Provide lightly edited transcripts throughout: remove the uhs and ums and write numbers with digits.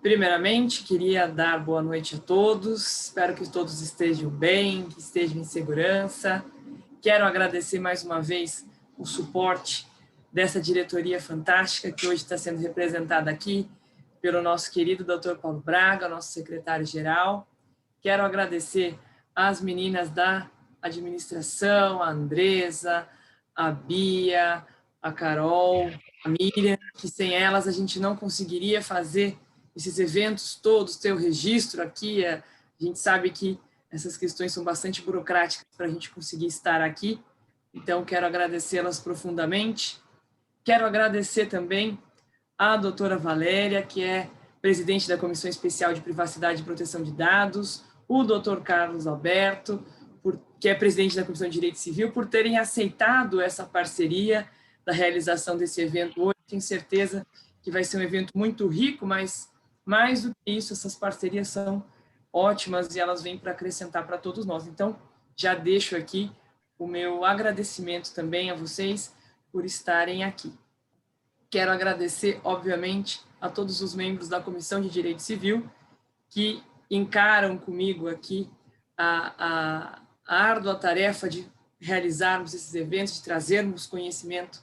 Primeiramente, queria dar boa noite a todos, espero que todos estejam bem, que estejam em segurança. Quero agradecer mais uma vez o suporte dessa diretoria fantástica que hoje está sendo representada aqui pelo nosso querido Dr. Paulo Braga, nosso secretário-geral. Quero agradecer às meninas da administração, a Andresa, a Bia, a Carol, a Miriam, que sem elas a gente não conseguiria fazer esses eventos todos, ter o registro aqui. A gente sabe que essas questões são bastante burocráticas para a gente conseguir estar aqui, então quero agradecê-las profundamente. Quero agradecer também a doutora Valéria, que é presidente da Comissão Especial de Privacidade e Proteção de Dados, o doutor Carlos Alberto, que é presidente da Comissão de Direito Civil, por terem aceitado essa parceria da realização desse evento hoje. Tenho certeza que vai ser um evento muito rico, mas mais do que isso, essas parcerias são ótimas e elas vêm para acrescentar para todos nós. Então, já deixo aqui o meu agradecimento também a vocês por estarem aqui. Quero agradecer, obviamente, a todos os membros da Comissão de Direito Civil que encaram comigo aqui a árdua tarefa de realizarmos esses eventos, de trazermos conhecimento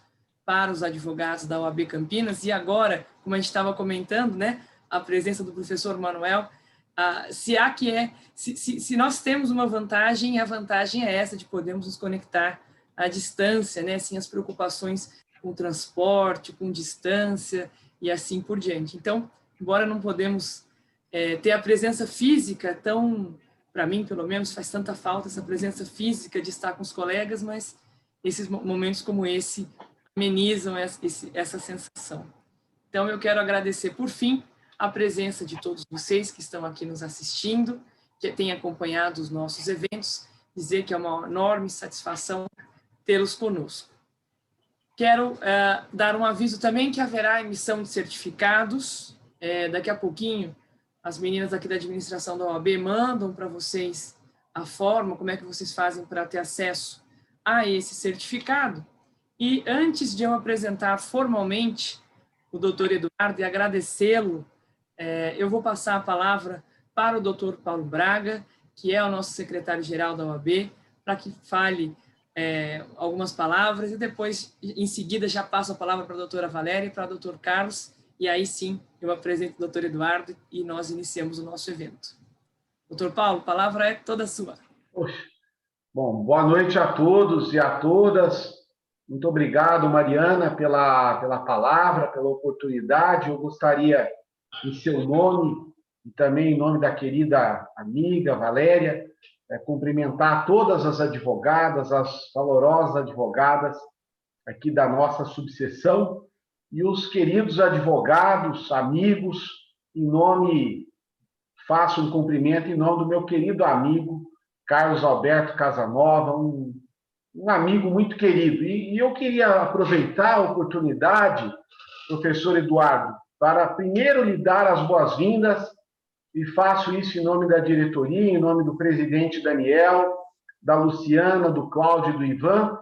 para os advogados da OAB Campinas. E agora, como a gente estava comentando, né, a presença do professor Manuel, se nós temos uma vantagem, a vantagem é essa de podermos nos conectar à distância, né, sem as preocupações com transporte, com distância e assim por diante. Então, embora não podemos ter a presença física tão, para mim, pelo menos, faz tanta falta essa presença física de estar com os colegas, mas esses momentos como esse amenizam essa sensação. Então, eu quero agradecer, por fim, a presença de todos vocês que estão aqui nos assistindo, que têm acompanhado os nossos eventos, dizer que é uma enorme satisfação tê-los conosco. Quero dar um aviso também que haverá emissão de certificados. Daqui a pouquinho, as meninas aqui da administração da OAB mandam para vocês a forma, como é que vocês fazem para ter acesso a esse certificado. E antes de eu apresentar formalmente o doutor Eduardo e agradecê-lo, eu vou passar a palavra para o doutor Paulo Braga, que é o nosso secretário-geral da OAB, para que fale algumas palavras, e depois, em seguida, já passo a palavra para a doutora Valéria e para o doutor Carlos, e aí sim eu apresento o doutor Eduardo e nós iniciamos o nosso evento. Doutor Paulo, a palavra é toda sua. Poxa. Bom, boa noite a todos e a todas. Muito obrigado, Mariana, pela palavra, pela oportunidade. Eu gostaria, em seu nome e também em nome da querida amiga Valéria, cumprimentar todas as advogadas, as valorosas advogadas aqui da nossa subseção e os queridos advogados, amigos, faço um cumprimento em nome do meu querido amigo Carlos Alberto Casanova, um amigo muito querido. E eu queria aproveitar a oportunidade, professor Eduardo, para primeiro lhe dar as boas-vindas, e faço isso em nome da diretoria, em nome do presidente Daniel, da Luciana, do Cláudio e do Ivan,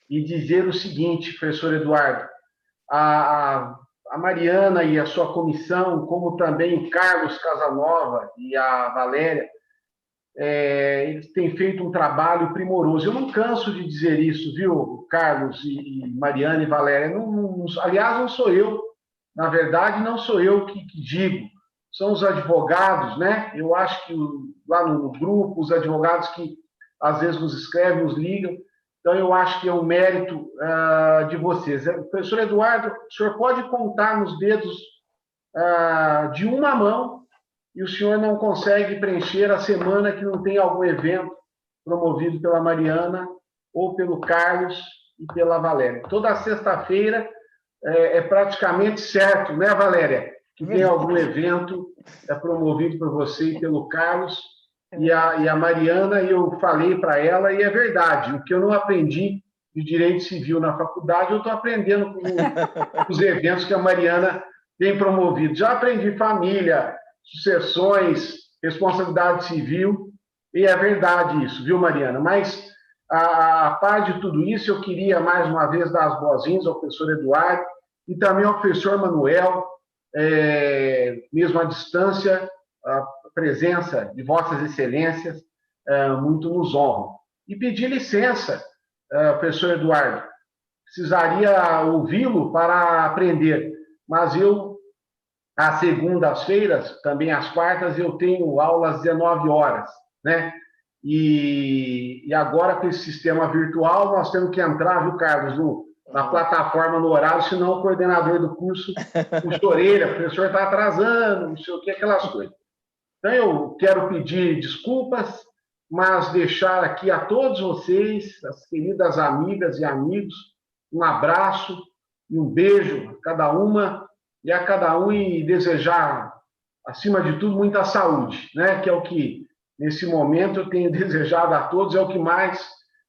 e dizer o seguinte, professor Eduardo, a Mariana e a sua comissão, como também o Carlos Casanova e a Valéria, eles têm feito um trabalho primoroso. Eu não canso de dizer isso, viu, Carlos e Mariana e Valéria? Aliás, não sou eu. Na verdade, não sou eu que digo. São os advogados, né? Eu acho que lá no grupo, os advogados que às vezes nos escrevem, nos ligam. Então, eu acho que é um mérito de vocês. Professor Eduardo, o senhor pode contar nos dedos de uma mão e o senhor não consegue preencher a semana que não tem algum evento promovido pela Mariana ou pelo Carlos e pela Valéria. Toda sexta-feira é praticamente certo, né, Valéria? Que tem algum evento promovido por você e pelo Carlos e a Mariana, e eu falei para ela, e é verdade, o que eu não aprendi de Direito Civil na faculdade, eu estou aprendendo com os eventos que a Mariana tem promovido. Já aprendi família, sucessões, responsabilidade civil, e é verdade isso, viu, Mariana? Mas, a par de tudo isso, eu queria, mais uma vez, dar as boas-vindas ao professor Eduardo e também ao professor Manuel, mesmo à distância, a presença de Vossas Excelências muito nos honram. E pedir licença, professor Eduardo, precisaria ouvi-lo para aprender, mas eu, às segundas-feiras, também às quartas, eu tenho aula às 19 horas, né? E agora, com esse sistema virtual, nós temos que entrar, viu, Carlos, na plataforma no horário, senão o coordenador do curso puxa a orelha, o professor está atrasando, não sei o que, aquelas coisas. Então, eu quero pedir desculpas, mas deixar aqui a todos vocês, as queridas amigas e amigos, um abraço e um beijo a cada uma e a cada um, e desejar, acima de tudo, muita saúde, né? Que é o que, nesse momento, eu tenho desejado a todos, é o que mais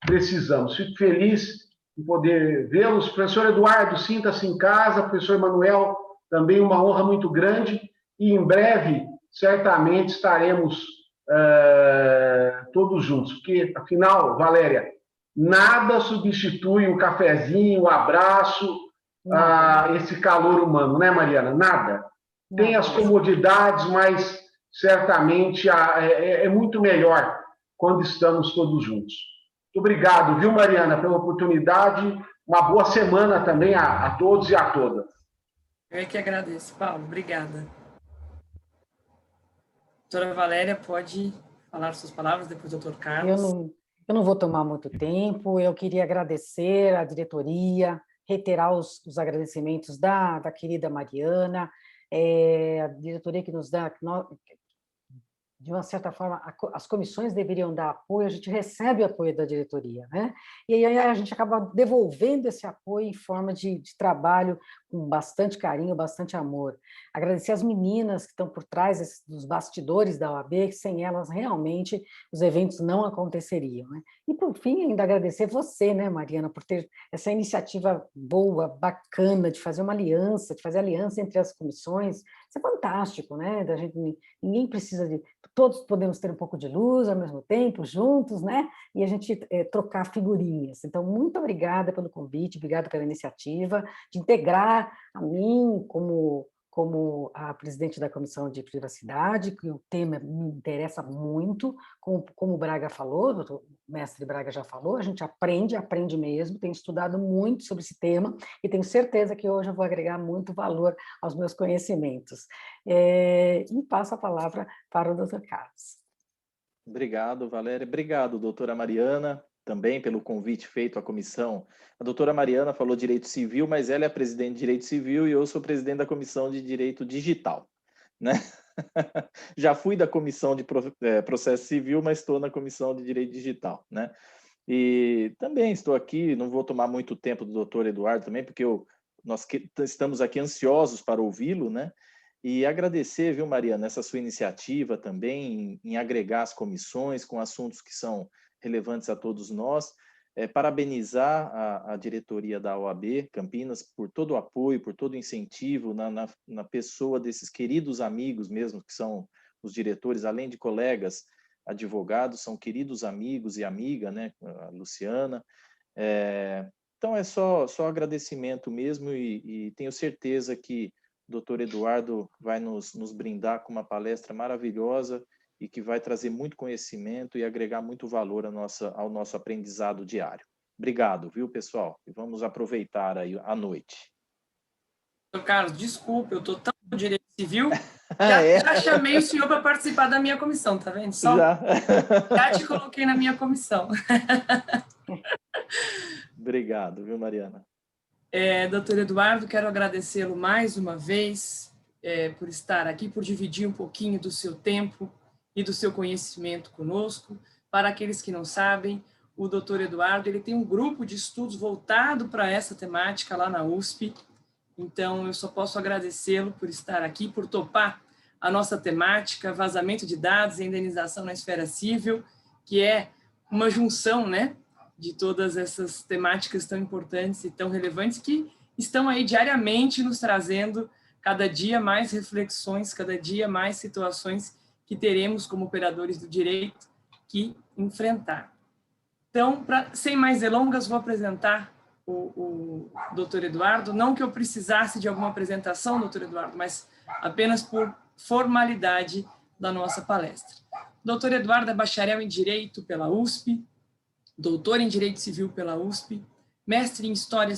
precisamos. Fico feliz em poder vê-los. Professor Eduardo, sinta-se em casa. Professor Manuel, também uma honra muito grande. E em breve, certamente, estaremos todos juntos. Porque, afinal, Valéria, nada substitui o cafezinho, o abraço, esse calor humano, né, Mariana? Nada. Tem as comodidades, mas certamente é muito melhor quando estamos todos juntos. Muito obrigado, viu, Mariana, pela oportunidade. Uma boa semana também a todos e a todas. Eu é que agradeço, Paulo. Obrigada. Doutora Valéria, pode falar suas palavras, depois do doutor Carlos. Eu não vou tomar muito tempo. Eu queria agradecer à diretoria, reiterar os agradecimentos da querida Mariana, a diretoria que nos dá, de uma certa forma, as comissões deveriam dar apoio, a gente recebe apoio da diretoria, né? E aí a gente acaba devolvendo esse apoio em forma de trabalho com bastante carinho, bastante amor. Agradecer às meninas que estão por trás dos bastidores da OAB, que sem elas realmente os eventos não aconteceriam, né? E por fim, ainda agradecer você, né, Mariana, por ter essa iniciativa boa, bacana, de fazer uma aliança, de fazer aliança entre as comissões. Isso é fantástico, né? Ninguém precisa de... Todos podemos ter um pouco de luz ao mesmo tempo, juntos, né? E a gente trocar figurinhas. Então, muito obrigada pelo convite, obrigada pela iniciativa de integrar a mim como a presidente da Comissão de Privacidade, que o tema me interessa muito, como o Braga falou, o mestre Braga já falou, a gente aprende mesmo, tenho estudado muito sobre esse tema e tenho certeza que hoje eu vou agregar muito valor aos meus conhecimentos. E passo a palavra para o doutor Carlos. Obrigado, Valéria. Obrigado, doutora Mariana, também pelo convite feito à comissão. A doutora Mariana falou Direito Civil, mas ela é presidente de Direito Civil e eu sou presidente da Comissão de Direito Digital, né? Já fui da Comissão de Processo Civil, mas estou na Comissão de Direito Digital, né? E também estou aqui, não vou tomar muito tempo do doutor Eduardo também, porque nós estamos aqui ansiosos para ouvi-lo, né? E agradecer, viu, Mariana, essa sua iniciativa também em agregar as comissões com assuntos que são relevantes a todos nós. Parabenizar a diretoria da OAB Campinas por todo o apoio, por todo o incentivo na pessoa desses queridos amigos mesmo, que são os diretores, além de colegas advogados, são queridos amigos e amiga, né, a Luciana. Então é só agradecimento mesmo e tenho certeza que o doutor Eduardo vai nos brindar com uma palestra maravilhosa e que vai trazer muito conhecimento e agregar muito valor ao nosso aprendizado diário. Obrigado, viu, pessoal? E vamos aproveitar aí a noite. Doutor Carlos, desculpe, eu estou tão no Direito Civil, já chamei o senhor para participar da minha comissão, tá vendo? Já te coloquei na minha comissão. Obrigado, viu, Mariana? Doutor Eduardo, quero agradecê-lo mais uma vez por estar aqui, por dividir um pouquinho do seu tempo e do seu conhecimento conosco. Para aqueles que não sabem, o doutor Eduardo ele tem um grupo de estudos voltado para essa temática lá na USP, então eu só posso agradecê-lo por estar aqui, por topar a nossa temática, vazamento de dados e indenização na esfera civil, que é uma junção, né, de todas essas temáticas tão importantes e tão relevantes que estão aí diariamente nos trazendo cada dia mais reflexões, cada dia mais situações que teremos como operadores do direito que enfrentar. Então, sem mais delongas, vou apresentar o doutor Eduardo, não que eu precisasse de alguma apresentação, doutor Eduardo, mas apenas por formalidade da nossa palestra. O doutor Eduardo é bacharel em Direito pela USP, doutor em Direito Civil pela USP, mestre em História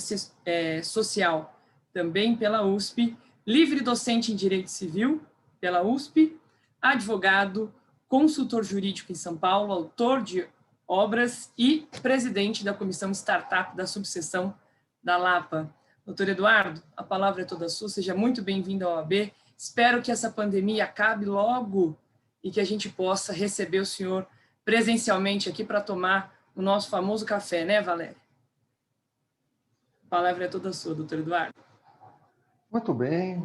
Social também pela USP, livre docente em Direito Civil pela USP, advogado, consultor jurídico em São Paulo, autor de obras e presidente da Comissão Startup da subseção da Lapa. Doutor Eduardo, a palavra é toda sua, seja muito bem-vindo à OAB. Espero que essa pandemia acabe logo e que a gente possa receber o senhor presencialmente aqui para tomar o nosso famoso café, né, Valéria? A palavra é toda sua, doutor Eduardo. Muito bem,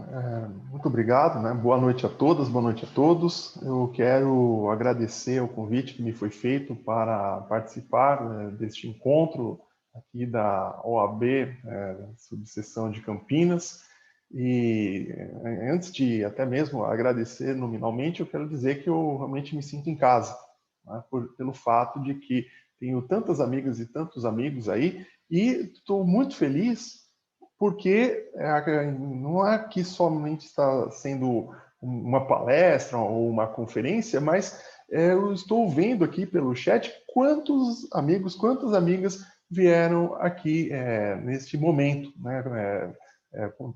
muito obrigado, né? Boa noite a todas, boa noite a todos. Eu quero agradecer o convite que me foi feito para participar deste encontro aqui da OAB, subseção de Campinas. E antes de até mesmo agradecer nominalmente, eu quero dizer que eu realmente me sinto em casa, né? Pelo fato de que tenho tantas amigas e tantos amigos aí, e estou muito feliz porque não é que somente está sendo uma palestra ou uma conferência, mas eu estou vendo aqui pelo chat quantos amigos, quantas amigas vieram aqui neste momento, né,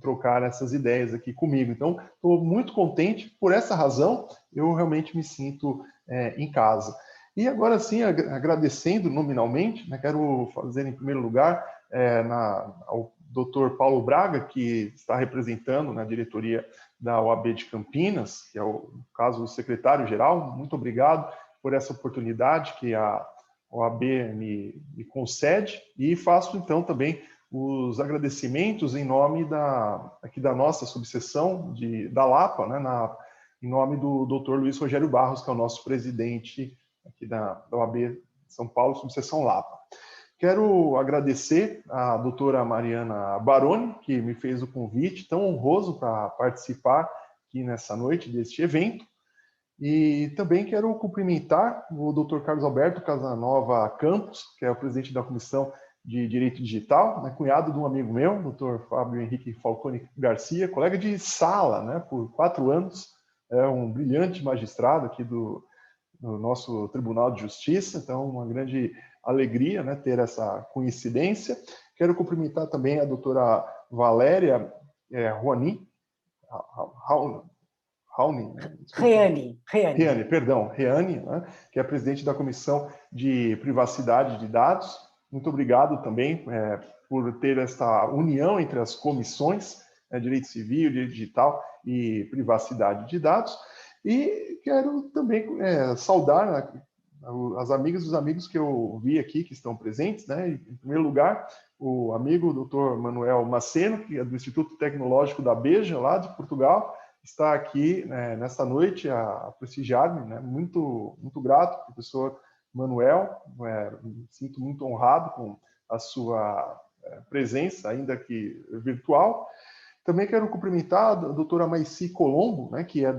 trocar essas ideias aqui comigo. Então, estou muito contente. Por essa razão, eu realmente me sinto em casa. E agora sim, agradecendo nominalmente, né, quero fazer em primeiro lugar ao Dr. Paulo Braga, que está representando na diretoria da OAB de Campinas, que é no caso o secretário-geral. Muito obrigado por essa oportunidade que a OAB me concede, e faço então também os agradecimentos em nome aqui da nossa subseção da Lapa, né, em nome do Dr. Luiz Rogério Barros, que é o nosso presidente aqui da OAB São Paulo, subseção Lapa. Quero agradecer à doutora Mariana Baroni, que me fez o convite tão honroso para participar aqui nessa noite deste evento. E também quero cumprimentar o doutor Carlos Alberto Casanova Campos, que é o presidente da Comissão de Direito Digital, né, cunhado de um amigo meu, doutor Fábio Henrique Falcone Garcia, colega de sala, né, por 4 anos, é um brilhante magistrado aqui do nosso Tribunal de Justiça, então uma grande alegria, né, ter essa coincidência. Quero cumprimentar também a doutora Valéria Reane, né, que é presidente da Comissão de Privacidade de Dados. Muito obrigado também por ter esta união entre as comissões, Direito Civil, Direito Digital e Privacidade de Dados. E quero também saudar as amigas e os amigos que eu vi aqui, que estão presentes, né? Em primeiro lugar, o amigo Dr. Manuel Maceno, que é do Instituto Tecnológico da Beja, lá de Portugal, está aqui nesta noite a prestigiar-me, né? Muito, muito grato, professor Manuel, me sinto muito honrado com a sua presença, ainda que virtual. Também quero cumprimentar a doutora Maici Colombo, né, que é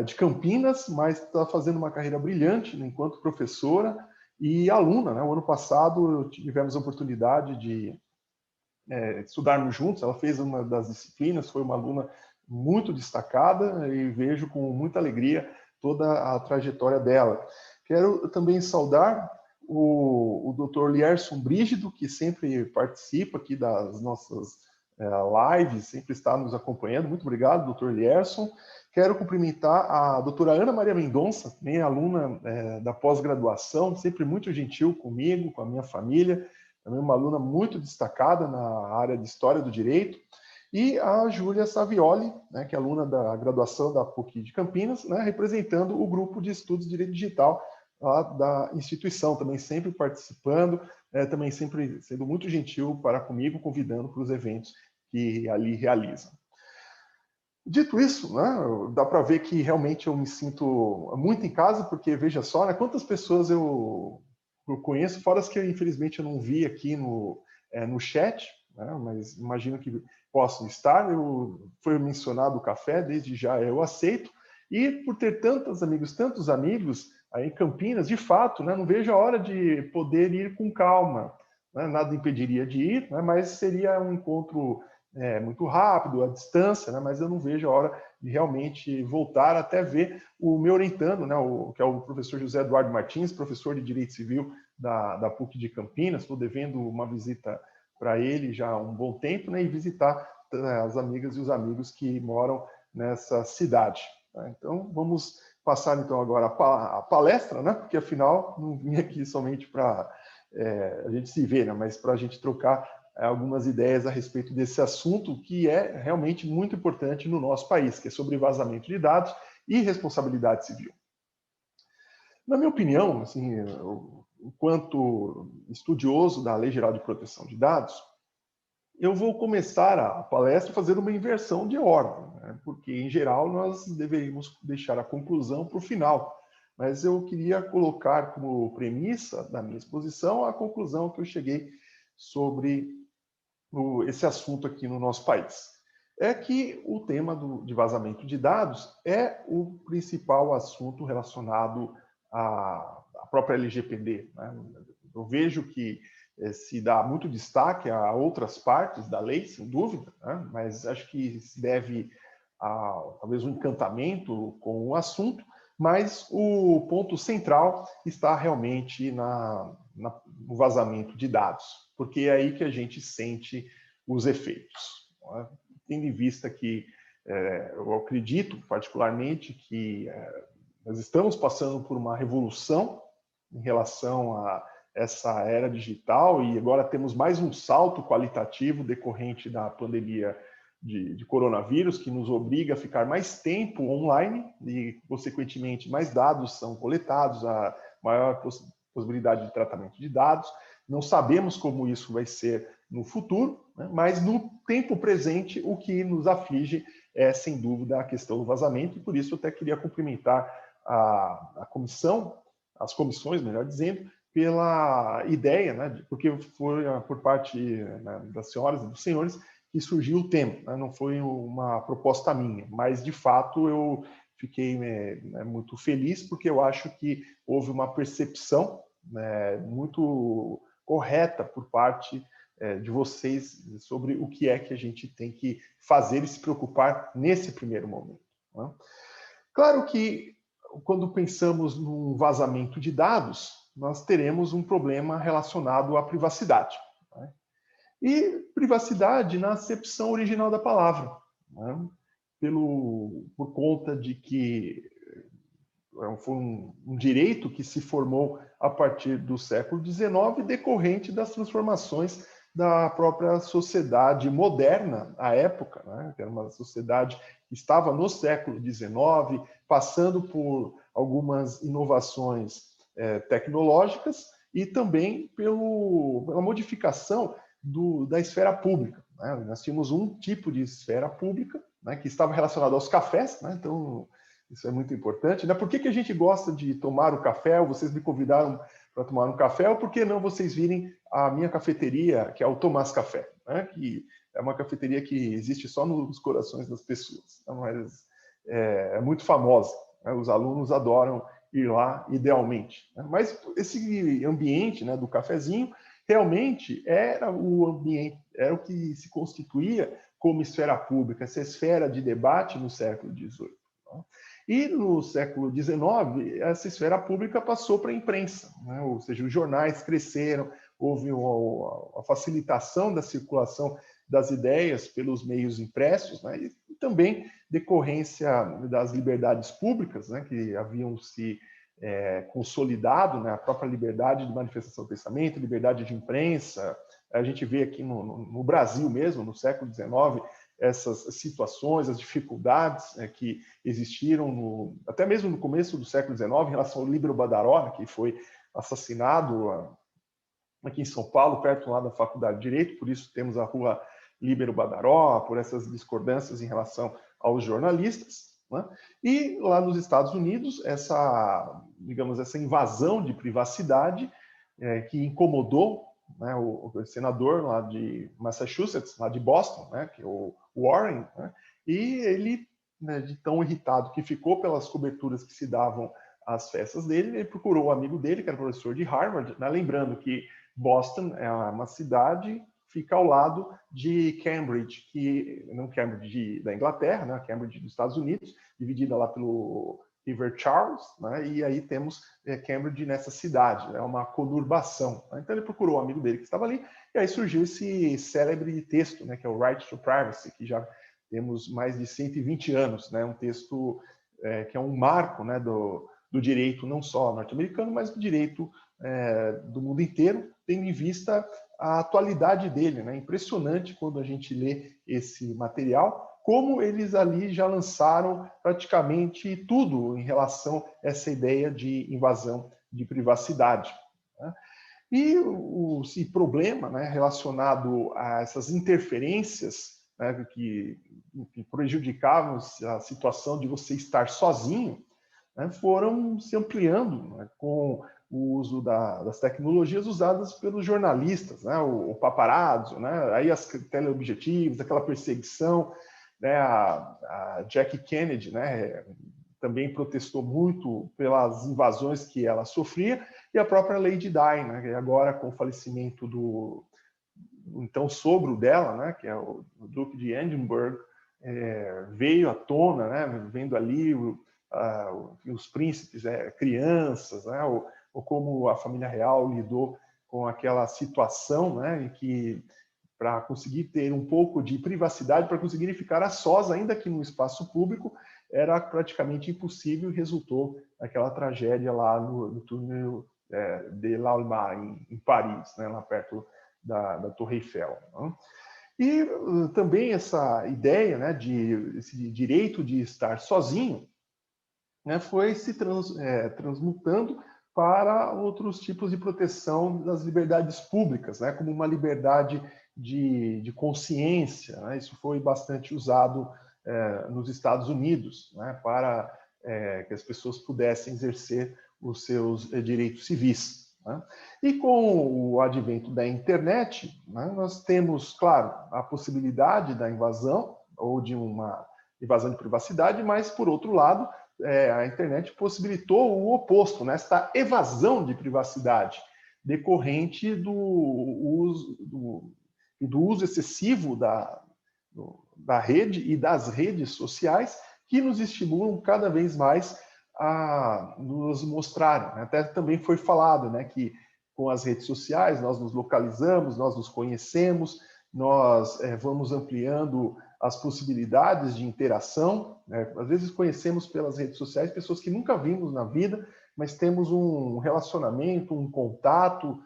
de Campinas, mas está fazendo uma carreira brilhante, né, enquanto professora e aluna, né? O ano passado tivemos a oportunidade de estudarmos juntos, ela fez uma das disciplinas, foi uma aluna muito destacada e vejo com muita alegria toda a trajetória dela. Quero também saudar o doutor Lierson Brígido, que sempre participa aqui das nossas lives, sempre está nos acompanhando. Muito obrigado, doutor Lierson. Quero cumprimentar a doutora Ana Maria Mendonça, minha aluna da pós-graduação, sempre muito gentil comigo, com a minha família, também uma aluna muito destacada na área de História do Direito. E a Júlia Savioli, né, que é aluna da graduação da PUC de Campinas, né, representando o grupo de estudos de Direito Digital lá da instituição, também sempre participando, também sempre sendo muito gentil para comigo, convidando para os eventos que ali realizam. Dito isso, né, dá para ver que realmente eu me sinto muito em casa, porque veja só, né, quantas pessoas eu conheço, fora as que infelizmente eu não vi aqui no chat, né, mas imagino que possam estar. Foi mencionado o café, desde já eu aceito, e por ter tantos amigos aí em Campinas, de fato, né, não vejo a hora de poder ir com calma né? Nada impediria de ir, né? Mas seria um encontro muito rápido, à distância, né? Mas eu não vejo a hora de realmente voltar até ver o meu orientando, né? Que é o professor José Eduardo Martins, professor de Direito Civil da PUC de Campinas. Estou devendo uma visita para ele já há um bom tempo, né? E visitar as amigas e os amigos que moram nessa cidade. Tá? Então, vamos passar então agora a palestra, né? Porque afinal não vim aqui somente para a gente se ver, né? Mas para a gente trocar algumas ideias a respeito desse assunto que é realmente muito importante no nosso país, que é sobre vazamento de dados e responsabilidade civil. Na minha opinião, assim, enquanto estudioso da Lei Geral de Proteção de Dados, eu vou começar a palestra fazendo uma inversão de ordem, né? Porque, em geral, nós deveríamos deixar a conclusão para o final. Mas eu queria colocar como premissa da minha exposição a conclusão que eu cheguei sobre esse assunto aqui no nosso país. É que o tema de vazamento de dados é o principal assunto relacionado à própria LGPD, né? Eu vejo que se dá muito destaque a outras partes da lei, sem dúvida, né? Mas acho que se deve a talvez um encantamento com o assunto, mas o ponto central está realmente no vazamento de dados, porque é aí que a gente sente os efeitos. Né? Tendo em vista que eu acredito particularmente que nós estamos passando por uma revolução em relação a essa era digital e agora temos mais um salto qualitativo decorrente da pandemia de coronavírus, que nos obriga a ficar mais tempo online e, consequentemente, mais dados são coletados, a maior possibilidade de tratamento de dados. Não sabemos como isso vai ser no futuro, né? Mas no tempo presente o que nos aflige é, sem dúvida, a questão do vazamento, e por isso eu até queria cumprimentar a comissão, as comissões, melhor dizendo, pela ideia, né? Porque foi por parte, né, das senhoras e dos senhores que surgiu o tema, né? Não foi uma proposta minha, mas de fato eu fiquei muito feliz porque eu acho que houve uma percepção, né, muito correta por parte de vocês sobre o que é que a gente tem que fazer e se preocupar nesse primeiro momento. Né? Claro que quando pensamos num vazamento de dados, nós teremos um problema relacionado à privacidade. Né? E privacidade na acepção original da palavra, né? Por conta de que foi um direito que se formou a partir do século XIX, decorrente das transformações da própria sociedade moderna à época, né? Que era uma sociedade que estava no século XIX, passando por algumas inovações tecnológicas e também pela modificação da esfera pública. Né? Nós tínhamos um tipo de esfera pública, né, que estava relacionado aos cafés, né? Então isso é muito importante. Né? Por que a gente gosta de tomar o café? Ou vocês me convidaram para tomar um café, ou por que não vocês virem a minha cafeteria, que é o Tomás Café, né? Que é uma cafeteria que existe só nos corações das pessoas, né? Mas é muito famosa, né? Os alunos adoram ir lá, idealmente. Né? Mas esse ambiente, né, do cafezinho realmente era o ambiente, era o que se constituía como esfera pública, essa esfera de debate no século XVIII. Né? E no século XIX, essa esfera pública passou para a imprensa, né? Ou seja, os jornais cresceram, houve a facilitação da circulação das ideias pelos meios impressos, né? E também decorrência das liberdades públicas, né? Que haviam se consolidado, né? A própria liberdade de manifestação do pensamento, liberdade de imprensa. A gente vê aqui no Brasil mesmo, no século XIX, essas situações, as dificuldades que existiram até mesmo no começo do século XIX em relação ao Líbero Badaró, né, que foi assassinado aqui em São Paulo, perto lá da Faculdade de Direito, por isso temos a rua Líbero Badaró, por essas discordâncias em relação aos jornalistas. Né? E lá nos Estados Unidos, essa invasão de privacidade que incomodou, né, o senador lá de Massachusetts, lá de Boston, né, que é o Warren, né, e ele, né, de tão irritado que ficou pelas coberturas que se davam às festas dele, ele procurou o amigo dele, que era professor de Harvard, né, lembrando que Boston é uma cidade, fica ao lado de Cambridge, que não Cambridge da Inglaterra, né? Cambridge dos Estados Unidos, dividida lá pelo River Charles, né? E aí temos Cambridge nessa cidade, é uma conurbação. Né? Então ele procurou um amigo dele que estava ali, e aí surgiu esse célebre texto, né? Que é o Right to Privacy, que já temos mais de 120 anos, né? Um texto que é um marco, né? do direito não só norte-americano, mas do direito do mundo inteiro, tendo em vista a atualidade dele, né? Impressionante quando a gente lê esse material, como eles ali já lançaram praticamente tudo em relação a essa ideia de invasão de privacidade. Né? E esse problema, né, relacionado a essas interferências, né, que prejudicavam a situação de você estar sozinho, né, foram se ampliando, né, com o uso das tecnologias usadas pelos jornalistas, né, o paparazzo, né, aí as teleobjetivos, aquela perseguição, né, a Jackie Kennedy, né, também protestou muito pelas invasões que ela sofria, e a própria Lady Di, né, agora com o falecimento do então sogro dela, né, que é o Duque de Edinburgh, veio à tona, né, vendo ali os príncipes, crianças, né, ou como a família real lidou com aquela situação, né, em que para conseguir ter um pouco de privacidade, para conseguir ficar a sós, ainda que no espaço público, era praticamente impossível e resultou naquela tragédia lá no túnel de l'Alma, em Paris, né, lá perto da Torre Eiffel. Né? E também essa ideia, né, esse direito de estar sozinho, né, foi se transmutando para outros tipos de proteção das liberdades públicas, né, como uma liberdade de consciência. Né, isso foi bastante usado nos Estados Unidos, né, para que as pessoas pudessem exercer os seus direitos civis. Né. E com o advento da internet, né, nós temos, claro, a possibilidade da invasão ou de uma invasão de privacidade, mas, por outro lado, a internet possibilitou o oposto, né? Esta evasão de privacidade decorrente do uso excessivo da rede e das redes sociais, que nos estimulam cada vez mais a nos mostrarem. Até também foi falado, né, que com as redes sociais nós nos localizamos, nós nos conhecemos, nós vamos ampliando as possibilidades de interação. Né? Às vezes conhecemos pelas redes sociais pessoas que nunca vimos na vida, mas temos um relacionamento, um contato,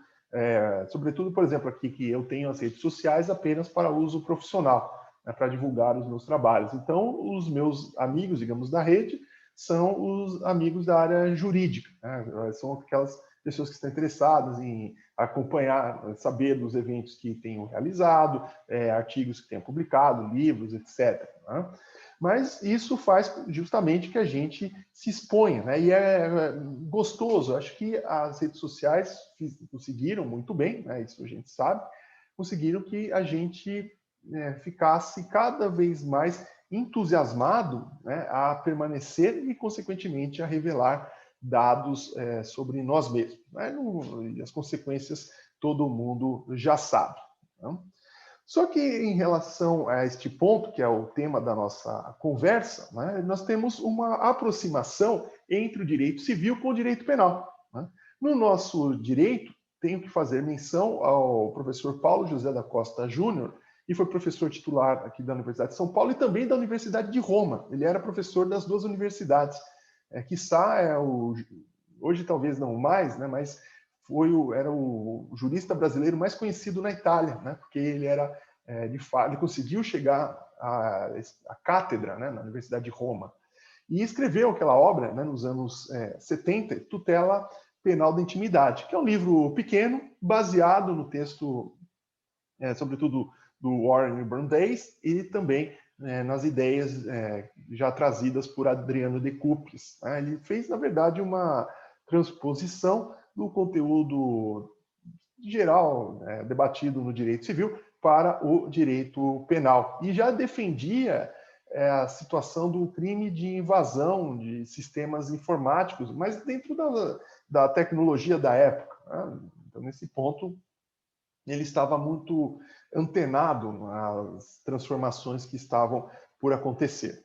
sobretudo, por exemplo, aqui que eu tenho as redes sociais apenas para uso profissional, né, para divulgar os meus trabalhos. Então, os meus amigos, digamos, da rede, são os amigos da área jurídica, né? São aquelas pessoas que estão interessadas em acompanhar, saber dos eventos que tenham realizado, artigos que tenham publicado, livros, etc. Né? Mas isso faz justamente que a gente se exponha, né? E é gostoso. Acho que as redes sociais conseguiram muito bem, né? Isso a gente sabe, conseguiram que a gente ficasse cada vez mais entusiasmado, né, a permanecer e, consequentemente, a revelar dados sobre nós mesmos. Né? E as consequências todo mundo já sabe. Né? Só que em relação a este ponto, que é o tema da nossa conversa, né, nós temos uma aproximação entre o direito civil com o direito penal. Né? No nosso direito, tenho que fazer menção ao professor Paulo José da Costa Júnior, e foi professor titular aqui da Universidade de São Paulo e também da Universidade de Roma. Ele era professor das duas universidades. Quiçá hoje talvez não mais, né, mas era o jurista brasileiro mais conhecido na Itália, né, porque ele era, de fato, ele conseguiu chegar à cátedra, né, na Universidade de Roma. E escreveu aquela obra, né, nos anos 70, Tutela Penal da Intimidade, que é um livro pequeno, baseado no texto, sobretudo, do Warren Brandeis e também nas ideias já trazidas por Adriano de Cupris. Né? Ele fez, na verdade, uma transposição do conteúdo geral debatido no direito civil para o direito penal. E já defendia a situação do crime de invasão de sistemas informáticos, mas dentro da tecnologia da época. Né? Então, nesse ponto, ele estava muito antenado nas transformações que estavam por acontecer.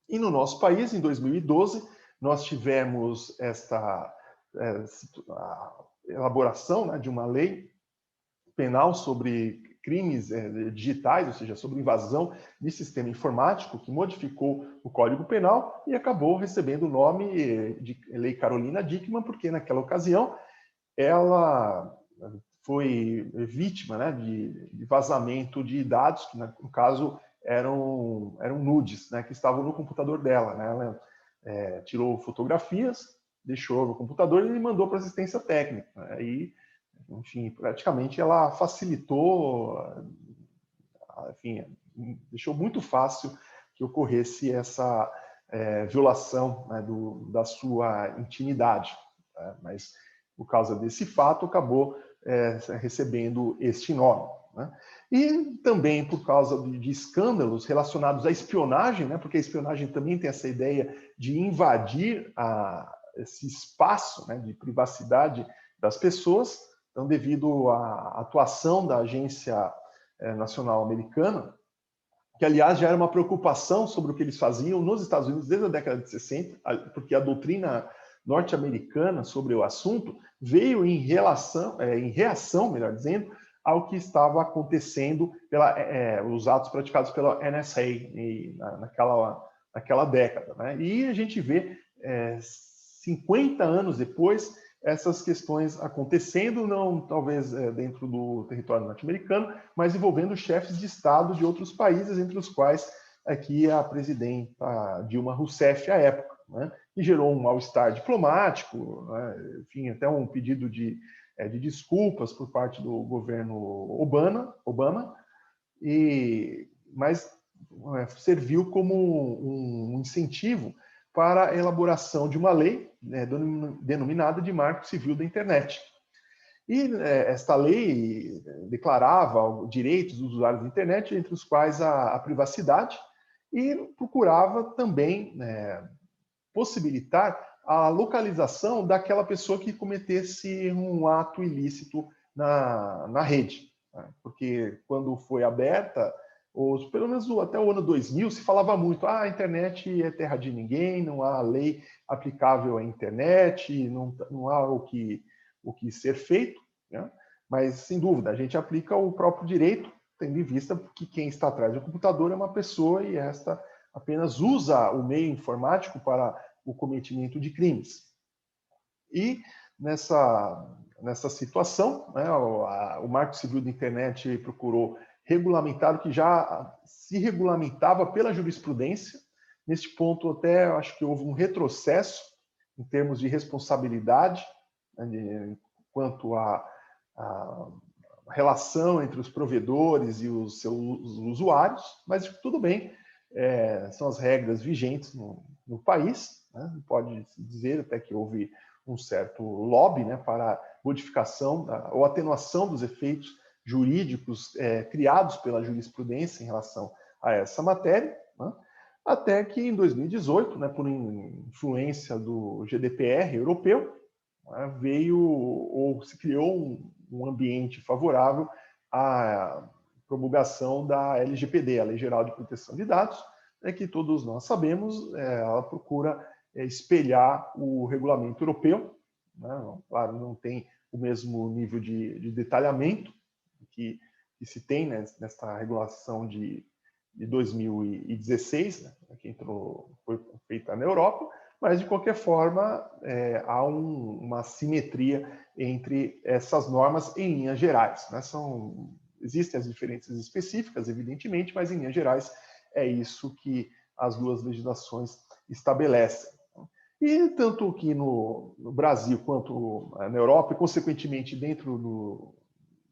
E no nosso país, em 2012, nós tivemos a elaboração, né, de uma lei penal sobre crimes digitais, ou seja, sobre invasão de sistema informático, que modificou o Código Penal e acabou recebendo o nome de Lei Carolina Dickmann, porque naquela ocasião ela foi vítima, né, de vazamento de dados, que no caso eram nudes, né, que estavam no computador dela. Né? Ela tirou fotografias, deixou no computador e mandou para assistência técnica. Né? E, enfim, praticamente ela facilitou, enfim, deixou muito fácil que ocorresse essa violação, né, da sua intimidade. Né? Mas, por causa desse fato, acabou recebendo este nome. Né? E também por causa de escândalos relacionados à espionagem, né? Porque a espionagem também tem essa ideia de invadir esse espaço, né, de privacidade das pessoas. Então, devido à atuação da Agência Nacional Americana, que, aliás, já era uma preocupação sobre o que eles faziam nos Estados Unidos desde a década de 60, porque a doutrina norte-americana sobre o assunto veio em reação, melhor dizendo, ao que estava acontecendo os atos praticados pela NSA naquela década. Né? E a gente vê, 50 anos depois, essas questões acontecendo, não talvez dentro do território norte-americano, mas envolvendo chefes de Estado de outros países, entre os quais aqui a presidenta Dilma Rousseff à época, né? E gerou um mal-estar diplomático, né? Enfim, até um pedido de desculpas por parte do governo Obama, mas serviu como um incentivo para a elaboração de uma lei, né, denominada de Marco Civil da Internet. E esta lei declarava direitos dos usuários da internet, entre os quais a privacidade, e procurava também possibilitar a localização daquela pessoa que cometesse um ato ilícito na rede. Né? Porque quando foi aberta, pelo menos até o ano 2000, se falava muito, a internet é terra de ninguém, não há lei aplicável à internet, não há o que ser feito. Né? Mas, sem dúvida, a gente aplica o próprio direito, tendo em vista que quem está atrás do computador é uma pessoa e esta apenas usa o meio informático para o cometimento de crimes. E nessa situação, né, o Marco Civil da Internet procurou regulamentar o que já se regulamentava pela jurisprudência. Neste ponto, até acho que houve um retrocesso em termos de responsabilidade, né, quanto à relação entre os provedores e os seus usuários, mas tudo bem, são as regras vigentes no país. Né? Pode-se dizer até que houve um certo lobby, né, para modificação ou atenuação dos efeitos jurídicos criados pela jurisprudência em relação a essa matéria, né? Até que em 2018, né, por influência do GDPR europeu, né, se criou um ambiente favorável à promulgação da LGPD, a Lei Geral de Proteção de Dados, que todos nós sabemos, ela procura espelhar o regulamento europeu. Né? Claro, não tem o mesmo nível de detalhamento que se tem, né, nesta regulação de 2016, né, que foi feita na Europa, mas, de qualquer forma, há uma simetria entre essas normas em linhas gerais. Né? Existem as diferenças específicas, evidentemente, mas, em linhas gerais, é isso que as duas legislações estabelecem. E tanto que no Brasil quanto na Europa, e, consequentemente, dentro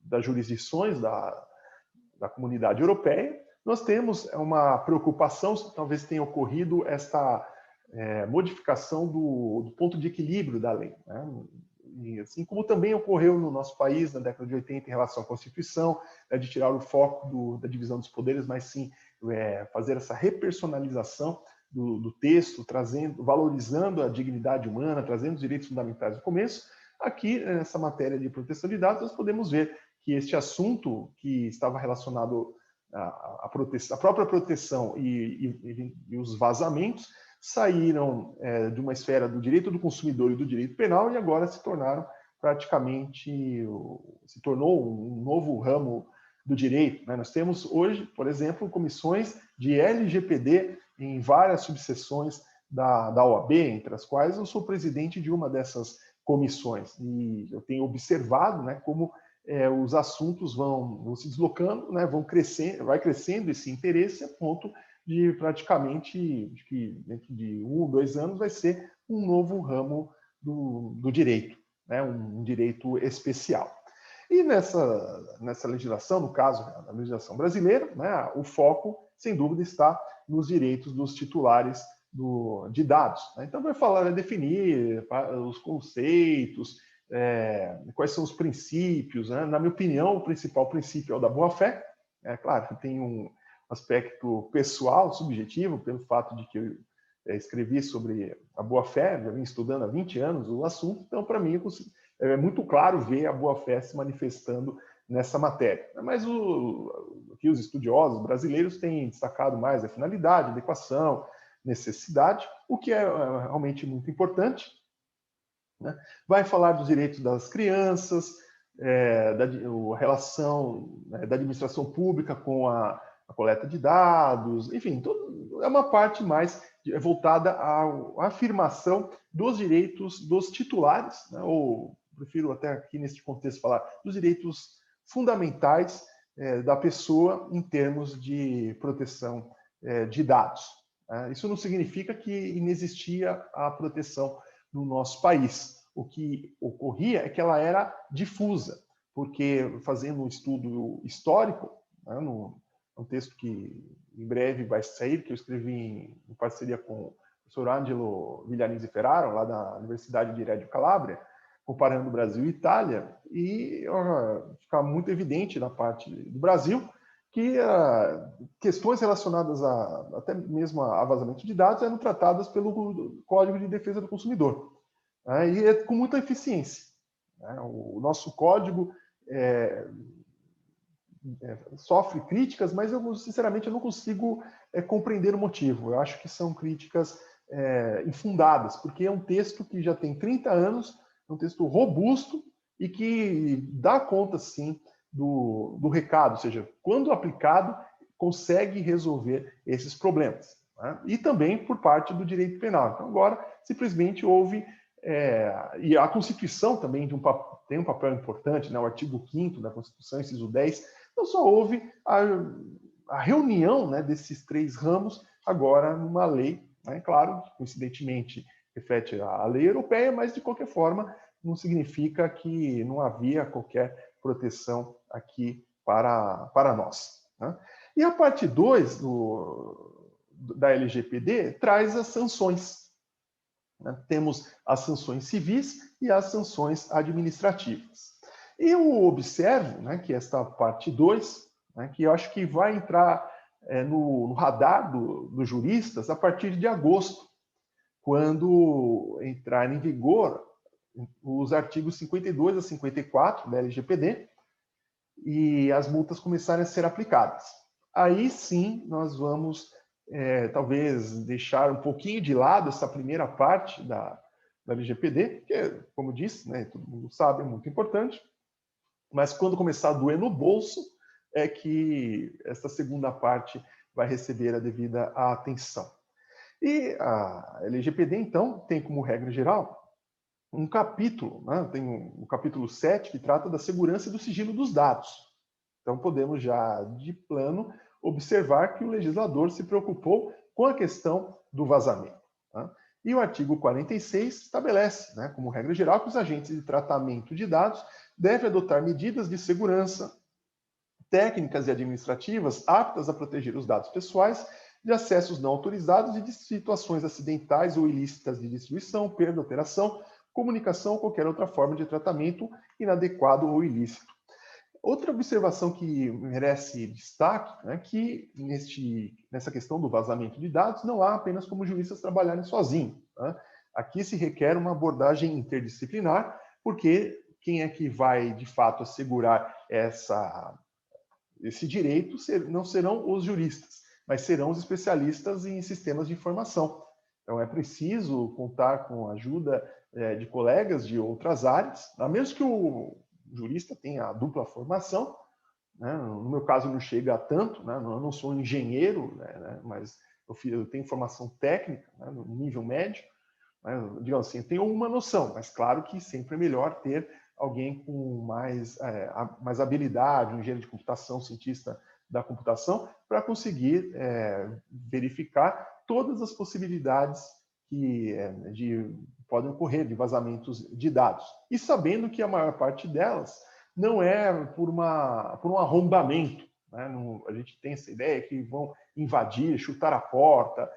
das jurisdições da comunidade europeia, nós temos uma preocupação, talvez tenha ocorrido esta modificação do ponto de equilíbrio da lei. Né? E, assim como também ocorreu no nosso país na década de 80 em relação à Constituição, de tirar o foco da divisão dos poderes, mas sim fazer essa repersonalização do texto, valorizando a dignidade humana, trazendo os direitos fundamentais no começo. Aqui, nessa matéria de proteção de dados, nós podemos ver que este assunto, que estava relacionado à própria proteção e os vazamentos, saíram de uma esfera do direito do consumidor e do direito penal e agora se tornaram se tornou um novo ramo do direito, né? Nós temos hoje, por exemplo, comissões de LGPD em várias subseções da OAB, entre as quais eu sou presidente de uma dessas comissões. E eu tenho observado, né, como os assuntos vão se deslocando, né, vai crescendo esse interesse a ponto de praticamente, acho que dentro de 1 ou 2 anos, vai ser um novo ramo do direito, né, um direito especial. E nessa legislação, no caso, na legislação brasileira, né, o foco, sem dúvida, está nos direitos dos titulares de dados. Né? Então, vai definir os conceitos, quais são os princípios. Né? Na minha opinião, o principal princípio é o da boa-fé. É claro que tem um aspecto pessoal, subjetivo, pelo fato de que eu escrevi sobre a boa-fé, já vim estudando há 20 anos o assunto, então, para mim, é muito claro ver a boa-fé se manifestando nessa matéria. Mas aqui os estudiosos brasileiros têm destacado mais a finalidade, a adequação, necessidade, o que é realmente muito importante. Né? Vai falar dos direitos das crianças, a relação, né, da administração pública com a coleta de dados, enfim, é uma parte mais voltada à afirmação dos direitos dos titulares, né, ou prefiro até aqui neste contexto falar dos direitos fundamentais da pessoa em termos de proteção de dados. Isso não significa que inexistia a proteção no nosso país. O que ocorria é que ela era difusa, porque fazendo um estudo histórico, né, um texto que em breve vai sair, que eu escrevi em parceria com o professor Angelo Villarini Ferraro, lá da Universidade de Reggio Calabria, comparando Brasil e Itália, e fica muito evidente na parte do Brasil que questões relacionadas até mesmo a vazamento de dados eram tratadas pelo Código de Defesa do Consumidor, né, e com muita eficiência. Né? O nosso código sofre críticas, mas sinceramente eu não consigo compreender o motivo. Eu acho que são críticas infundadas, porque é um texto que já tem 30 anos, é um texto robusto e que dá conta, sim, do recado, ou seja, quando aplicado, consegue resolver esses problemas. Né? E também por parte do direito penal. Então, agora, simplesmente houve... e a Constituição também tem um papel importante, né? O artigo 5º da Constituição, inciso 10, então só houve a reunião, né, desses 3 ramos agora numa lei, né? Claro, coincidentemente, reflete a lei europeia, mas, de qualquer forma, não significa que não havia qualquer proteção aqui para nós. Né? E a parte 2 da LGPD traz as sanções. Né? Temos as sanções civis e as sanções administrativas. Eu observo, né, que esta parte 2, né, que eu acho que vai entrar no radar dos juristas a partir de agosto, quando entrar em vigor os artigos 52 a 54 da LGPD e as multas começarem a ser aplicadas. Aí sim nós vamos talvez deixar um pouquinho de lado essa primeira parte da LGPD, que, como disse, né, todo mundo sabe, é muito importante, mas quando começar a doer no bolso é que essa segunda parte vai receber a devida atenção. E a LGPD, então, tem como regra geral um capítulo, né? Tem o capítulo 7, que trata da segurança e do sigilo dos dados. Então, podemos já, de plano, observar que o legislador se preocupou com a questão do vazamento. Tá? E o artigo 46 estabelece, né, como regra geral, que os agentes de tratamento de dados devem adotar medidas de segurança, técnicas e administrativas aptas a proteger os dados pessoais de acessos não autorizados e de situações acidentais ou ilícitas de destruição, perda, alteração, comunicação ou qualquer outra forma de tratamento inadequado ou ilícito. Outra observação que merece destaque é que nessa questão do vazamento de dados não há apenas como juristas trabalharem sozinhos. Né? Aqui se requer uma abordagem interdisciplinar, porque quem é que vai, de fato, assegurar esse direito não serão os juristas, mas serão os especialistas em sistemas de informação. Então, é preciso contar com a ajuda de colegas de outras áreas, a menos que o jurista tenha a dupla formação, né? No meu caso, não chega a tanto, né? Eu não sou um engenheiro, né? Mas eu tenho formação técnica, né? No nível médio, né? Digamos assim, eu tenho uma noção, mas claro que sempre é melhor ter alguém com mais habilidade, um engenheiro de computação, cientista da computação, para conseguir verificar todas as possibilidades que podem ocorrer de vazamentos de dados. E sabendo que a maior parte delas não é por um arrombamento, né? A gente tem essa ideia que vão invadir, chutar a porta,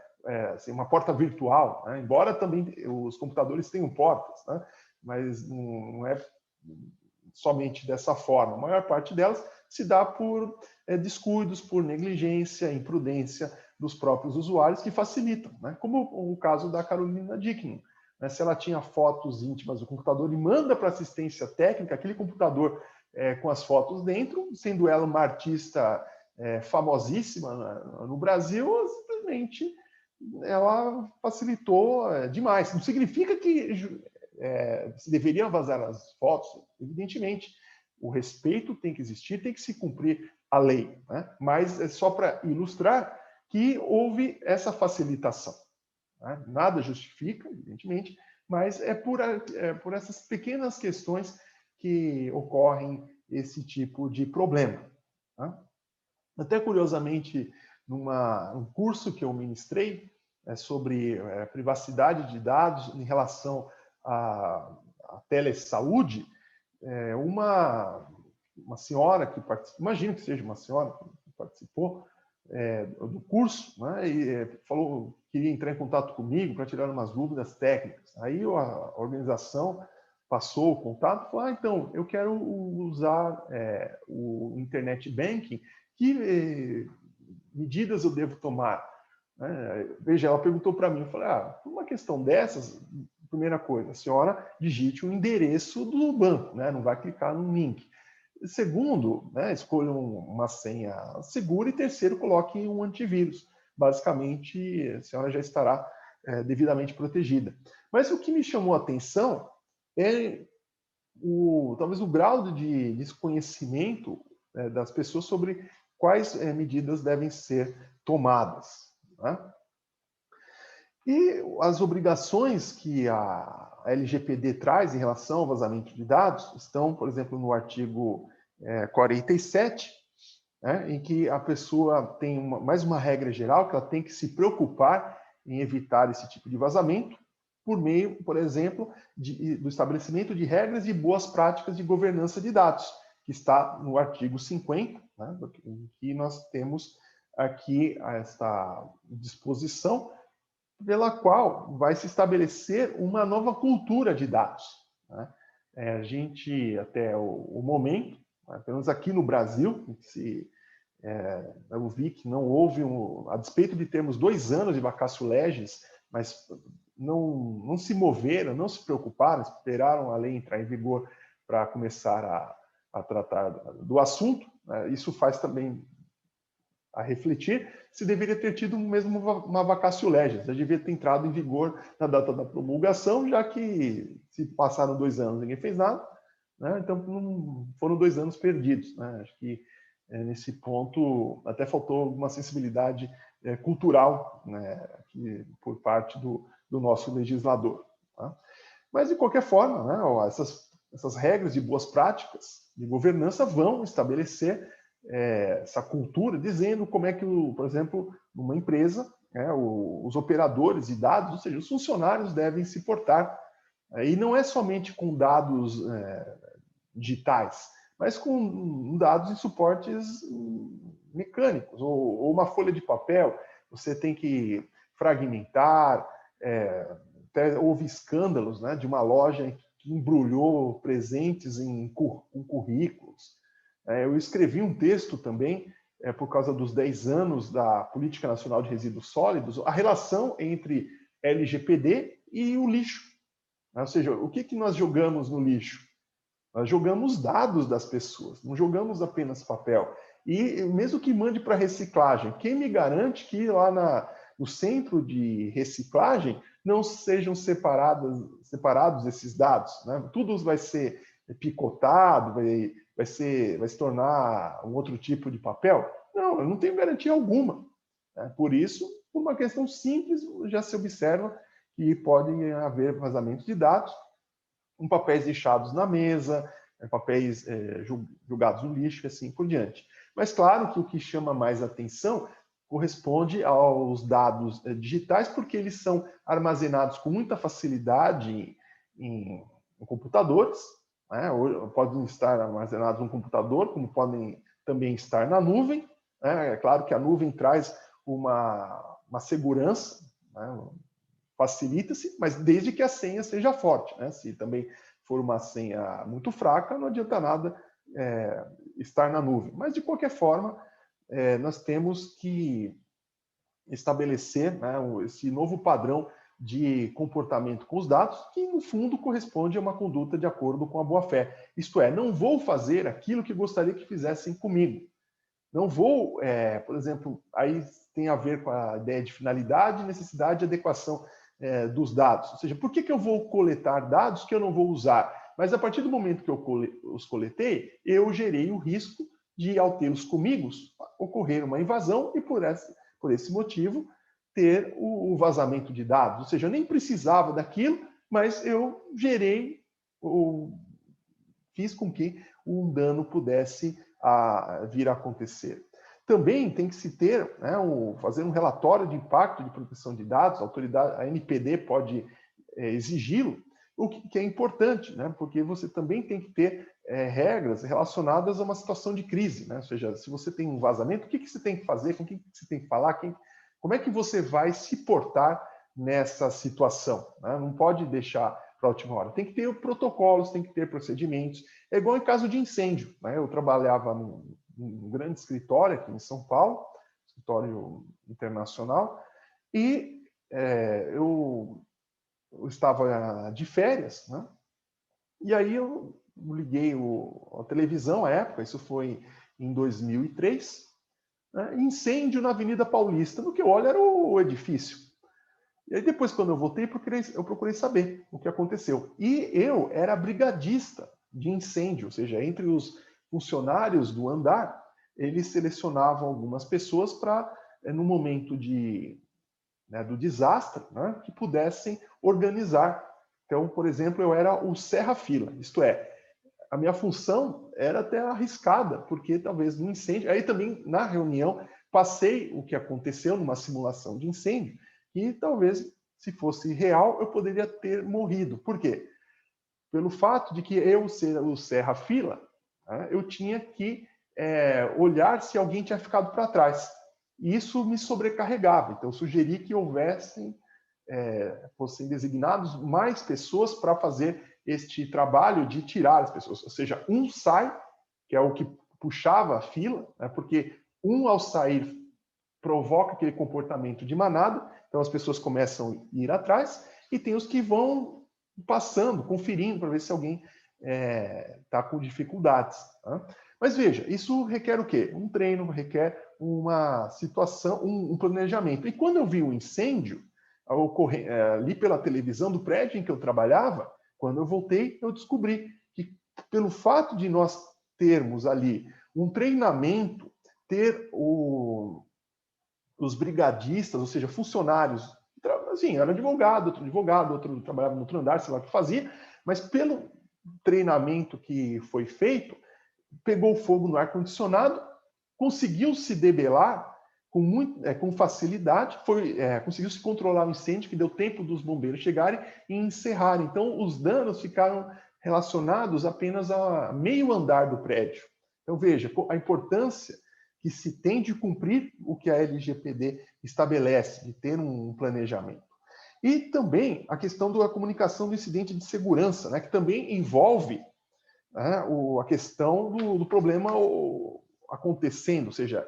assim, uma porta virtual, né? Embora também os computadores tenham portas, né? Mas não é somente dessa forma. A maior parte delas se dá por descuidos, por negligência, imprudência dos próprios usuários que facilitam, né? Como o caso da Carolina Dickmann. Né? Se ela tinha fotos íntimas do computador e manda para assistência técnica, aquele computador com as fotos dentro, sendo ela uma artista famosíssima no Brasil, simplesmente ela facilitou demais. Não significa que se deveriam vazar as fotos, evidentemente. O respeito tem que existir, tem que se cumprir a lei, né? Mas é só para ilustrar que houve essa facilitação, né? Nada justifica, evidentemente, mas é por essas pequenas questões que ocorrem esse tipo de problema, né? Até curiosamente, num curso que eu ministrei sobre privacidade de dados em relação à telesaúde, uma senhora que participou, imagino que seja uma senhora que participou do curso, né, e falou que queria entrar em contato comigo para tirar umas dúvidas técnicas. Aí a organização passou o contato e falou: então, eu quero usar o Internet Banking, que medidas eu devo tomar? Veja, ela perguntou para mim, eu falei: por uma questão dessas, primeira coisa, a senhora digite o endereço do banco, né? Não vai clicar no link. Segundo, né, escolha uma senha segura. E terceiro, coloque um antivírus. Basicamente, a senhora já estará devidamente protegida. Mas o que me chamou a atenção é talvez o grau de desconhecimento das pessoas sobre quais medidas devem ser tomadas, né? E as obrigações que a LGPD traz em relação ao vazamento de dados estão, por exemplo, no artigo 47, né, em que a pessoa tem mais uma regra geral, que ela tem que se preocupar em evitar esse tipo de vazamento, por meio, por exemplo, do estabelecimento de regras e boas práticas de governança de dados, que está no artigo 50, né, em que nós temos aqui esta disposição pela qual vai se estabelecer uma nova cultura de dados, né? A gente, até o momento, pelo menos aqui no Brasil, eu vi que não houve, a despeito de termos 2 anos de vacatio legis, mas não se moveram, não se preocuparam, esperaram a lei entrar em vigor para começar a tratar do assunto, né? Isso faz também a refletir se deveria ter tido mesmo uma vacatio legis, já devia ter entrado em vigor na data da promulgação, já que se passaram 2 anos e ninguém fez nada, né? Então foram 2 anos perdidos, né? Acho que nesse ponto até faltou alguma sensibilidade cultural, né, por parte do nosso legislador, tá? Mas, de qualquer forma, né, essas regras de boas práticas de governança vão estabelecer essa cultura, dizendo como é que, por exemplo, numa empresa, os operadores de dados, ou seja, os funcionários devem se portar. E não é somente com dados digitais, mas com dados em suportes mecânicos, ou uma folha de papel. Você tem que fragmentar. Até houve escândalos, né, de uma loja que embrulhou presentes em currículos. Eu escrevi um texto também, por causa dos 10 anos da Política Nacional de Resíduos Sólidos, a relação entre LGPD e o lixo. Ou seja, o que nós jogamos no lixo? Nós jogamos dados das pessoas, não jogamos apenas papel. E mesmo que mande para reciclagem, quem me garante que lá no centro de reciclagem não sejam separados esses dados, né? Tudo vai ser picotado, vai se tornar um outro tipo de papel? Não, eu não tenho garantia alguma. Né? Por isso, por uma questão simples, já se observa que podem haver vazamentos de dados com papéis deixados na mesa, papéis jogados no lixo e assim por diante. Mas claro que o que chama mais atenção corresponde aos dados digitais, porque eles são armazenados com muita facilidade em computadores, né? Podem estar armazenados no computador, como podem também estar na nuvem. Né? É claro que a nuvem traz uma segurança, né? Facilita-se, mas desde que a senha seja forte. Né? Se também for uma senha muito fraca, não adianta nada estar na nuvem. Mas, de qualquer forma, nós temos que estabelecer, né, esse novo padrão de comportamento com os dados, que, no fundo, corresponde a uma conduta de acordo com a boa-fé. Isto é, não vou fazer aquilo que gostaria que fizessem comigo. Não vou, por exemplo, aí tem a ver com a ideia de finalidade, necessidade e adequação dos dados. Ou seja, por que eu vou coletar dados que eu não vou usar? Mas a partir do momento que eu os coletei, eu gerei o risco de, ao tê-los comigo, ocorrer uma invasão e, por esse motivo, ter o vazamento de dados. Ou seja, eu nem precisava daquilo, mas eu gerei, fiz com que um dano pudesse vir a acontecer. Também tem que se ter, né, fazer um relatório de impacto de proteção de dados, a autoridade, a NPD pode exigi-lo, o que é importante, né, porque você também tem que ter regras relacionadas a uma situação de crise. Né? Ou seja, se você tem um vazamento, o que você tem que fazer, com quem você tem que falar, como é que você vai se portar nessa situação. Né? Não pode deixar para a última hora. Tem que ter protocolos, tem que ter procedimentos. É igual em caso de incêndio. Né? Eu trabalhava num grande escritório aqui em São Paulo, escritório internacional, e eu estava de férias, né? E aí eu liguei a televisão à época, isso foi em 2003, né? Incêndio na Avenida Paulista. No que eu olho era o edifício. E aí depois, quando eu voltei, eu procurei saber o que aconteceu. E eu era brigadista de incêndio, ou seja, entre os funcionários do andar, eles selecionavam algumas pessoas para, no momento do desastre, né, que pudessem organizar. Então, por exemplo, eu era o serra-fila, isto é, a minha função era até arriscada, porque talvez no incêndio... Aí também, na reunião, passei o que aconteceu numa simulação de incêndio, e talvez, se fosse real, eu poderia ter morrido. Por quê? Pelo fato de que eu ser o serra-fila, né, eu tinha que olhar se alguém tinha ficado para trás. E isso me sobrecarregava. Então, eu sugeri que fossem designados mais pessoas para fazer este trabalho de tirar as pessoas. Ou seja, um sai, que é o que puxava a fila, né, porque ao sair, provoca aquele comportamento de manada, então as pessoas começam a ir atrás, e tem os que vão passando, conferindo, para ver se alguém está com dificuldades. Tá? Mas veja, isso requer o quê? Um treino, requer uma situação, um planejamento. E quando eu vi o incêndio ali pela televisão do prédio em que eu trabalhava, quando eu voltei, eu descobri que, pelo fato de nós termos ali um treinamento, ter os brigadistas, ou seja, funcionários, assim, era advogado, outro trabalhava no outro andar, sei lá o que fazia, mas pelo treinamento que foi feito, pegou fogo no ar-condicionado, conseguiu se debelar com facilidade, conseguiu se controlar o incêndio, que deu tempo dos bombeiros chegarem e encerrarem. Então, os danos ficaram relacionados apenas a meio andar do prédio. Então, veja, a importância que se tem de cumprir o que a LGPD estabelece, de ter um planejamento. E também a questão da comunicação do incidente de segurança, né, que também envolve, né, a questão do problema acontecendo, ou seja,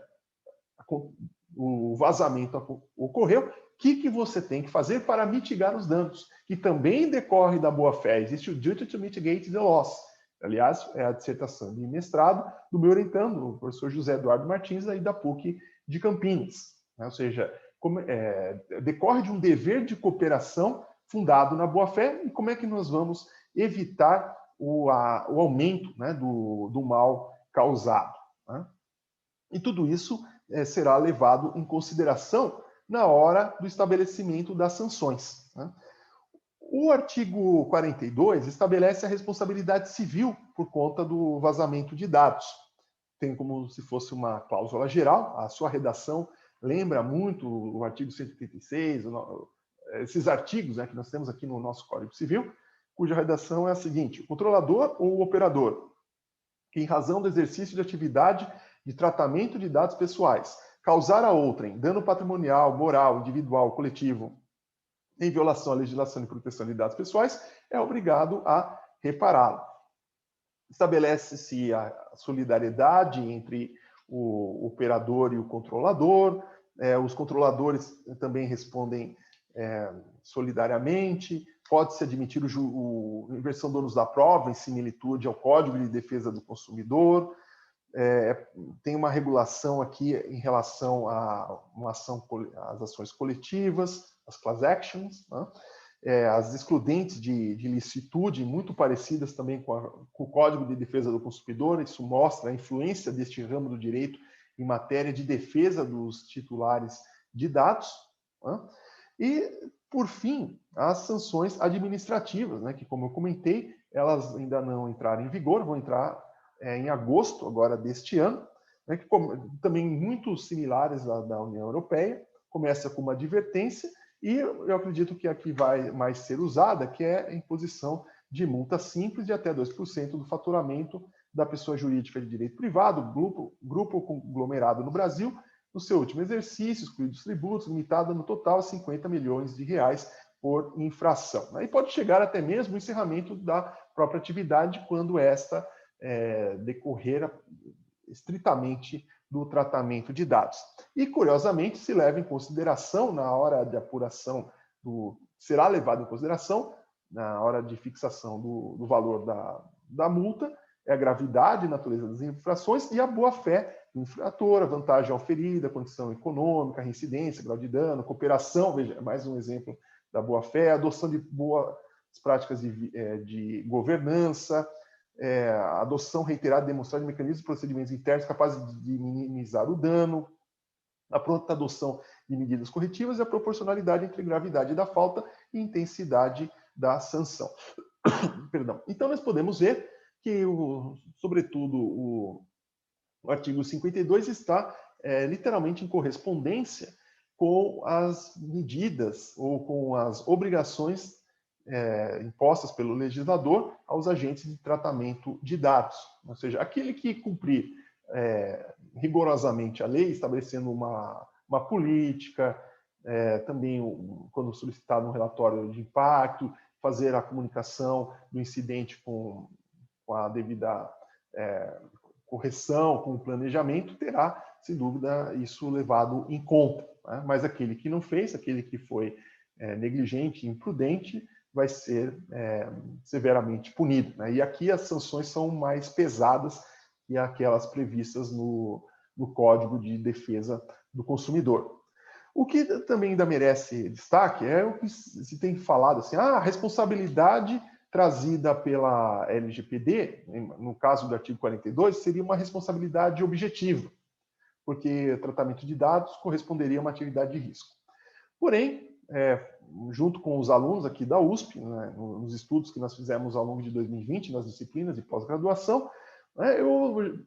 o vazamento ocorreu, o que você tem que fazer para mitigar os danos, que também decorre da boa-fé. Existe o duty to mitigate the loss, Aliás, é a dissertação de mestrado do meu orientando, o professor José Eduardo Martins, aí da PUC de Campinas. Né? Ou seja, decorre de um dever de cooperação fundado na boa-fé, e como é que nós vamos evitar o aumento, né, do mal causado. Né? E tudo isso será levado em consideração na hora do estabelecimento das sanções. Né? O artigo 42 estabelece a responsabilidade civil por conta do vazamento de dados. Tem como se fosse uma cláusula geral, a sua redação lembra muito o artigo 186, esses artigos, né, que nós temos aqui no nosso Código Civil, cuja redação é a seguinte: o controlador ou o operador, que em razão do exercício de atividade de tratamento de dados pessoais, causar a outrem dano patrimonial, moral, individual, coletivo, em violação à legislação de proteção de dados pessoais, é obrigado a repará-lo. Estabelece-se a solidariedade entre o operador e o controlador, os controladores também respondem solidariamente, pode-se admitir a inversão do ônus da prova em similitude ao Código de Defesa do Consumidor, tem uma regulação aqui em relação às ações coletivas, as class actions, né? As excludentes de licitude, muito parecidas também com o Código de Defesa do Consumidor. Isso mostra a influência deste ramo do direito em matéria de defesa dos titulares de dados. Né? E, por fim, as sanções administrativas, né, que, como eu comentei, elas ainda não entraram em vigor, vão entrar em agosto agora deste ano, né, que também muito similares à da União Europeia. Começa com uma advertência e eu acredito que aqui vai mais ser usada, que é a imposição de multa simples de até 2% do faturamento da pessoa jurídica de direito privado, grupo conglomerado no Brasil, no seu último exercício, excluídos tributos, limitada no total a 50 milhões de reais por infração. Aí pode chegar até mesmo o encerramento da própria atividade quando esta decorrer estritamente do tratamento de dados. E, curiosamente, se leva em consideração, na hora de apuração, será levado em consideração, na hora de fixação do valor da multa, a gravidade e natureza das infrações e a boa-fé do infrator, a vantagem oferida, condição econômica, reincidência, grau de dano, cooperação, veja, mais um exemplo da boa-fé, adoção de boas práticas de governança, a adoção reiterada e demonstrada de mecanismos e procedimentos internos capazes de minimizar o dano, a pronta adoção de medidas corretivas e a proporcionalidade entre gravidade da falta e intensidade da sanção. Perdão. Então, nós podemos ver que, sobretudo, o artigo 52 está literalmente em correspondência com as medidas ou com as obrigações impostas pelo legislador aos agentes de tratamento de dados. Ou seja, aquele que cumprir rigorosamente a lei, estabelecendo uma política, também, quando solicitado um relatório de impacto, fazer a comunicação do incidente com a devida correção, com o planejamento, terá, sem dúvida, isso levado em conta. Né? Mas aquele que não fez, aquele que foi negligente, imprudente, vai ser severamente punido. Né? E aqui as sanções são mais pesadas que aquelas previstas no Código de Defesa do Consumidor. O que também ainda merece destaque é o que se tem falado, assim, a responsabilidade trazida pela LGPD, no caso do artigo 42, seria uma responsabilidade objetiva, porque o tratamento de dados corresponderia a uma atividade de risco. Porém, junto com os alunos aqui da USP, né, nos estudos que nós fizemos ao longo de 2020, nas disciplinas de pós-graduação, eu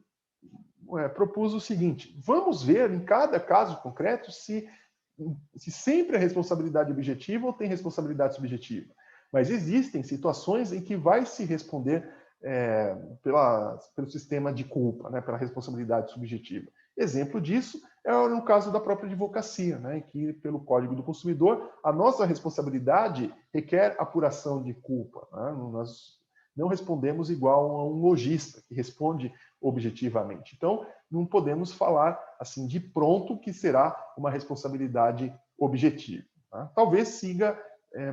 propus o seguinte: vamos ver em cada caso concreto se sempre é responsabilidade objetiva ou tem responsabilidade subjetiva. Mas existem situações em que vai se responder pelo sistema de culpa, né, pela responsabilidade subjetiva. Exemplo disso é no caso da própria advocacia, né, que, pelo Código do Consumidor, a nossa responsabilidade requer apuração de culpa. Né? Nós não respondemos igual a um lojista, que responde objetivamente. Então, não podemos falar assim de pronto que será uma responsabilidade objetiva. Tá? Talvez siga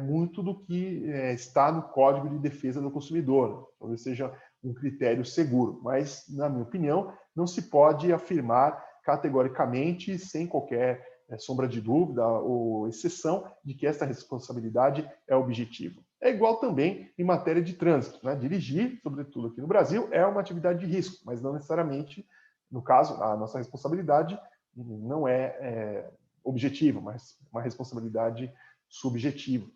muito do que está no Código de Defesa do Consumidor. Talvez seja um critério seguro, mas, na minha opinião, não se pode afirmar categoricamente, sem qualquer sombra de dúvida ou exceção, de que essa responsabilidade é objetiva. É igual também em matéria de trânsito, né? Dirigir, sobretudo aqui no Brasil, é uma atividade de risco, mas não necessariamente, no caso, a nossa responsabilidade não é objetiva, mas uma responsabilidade subjetiva,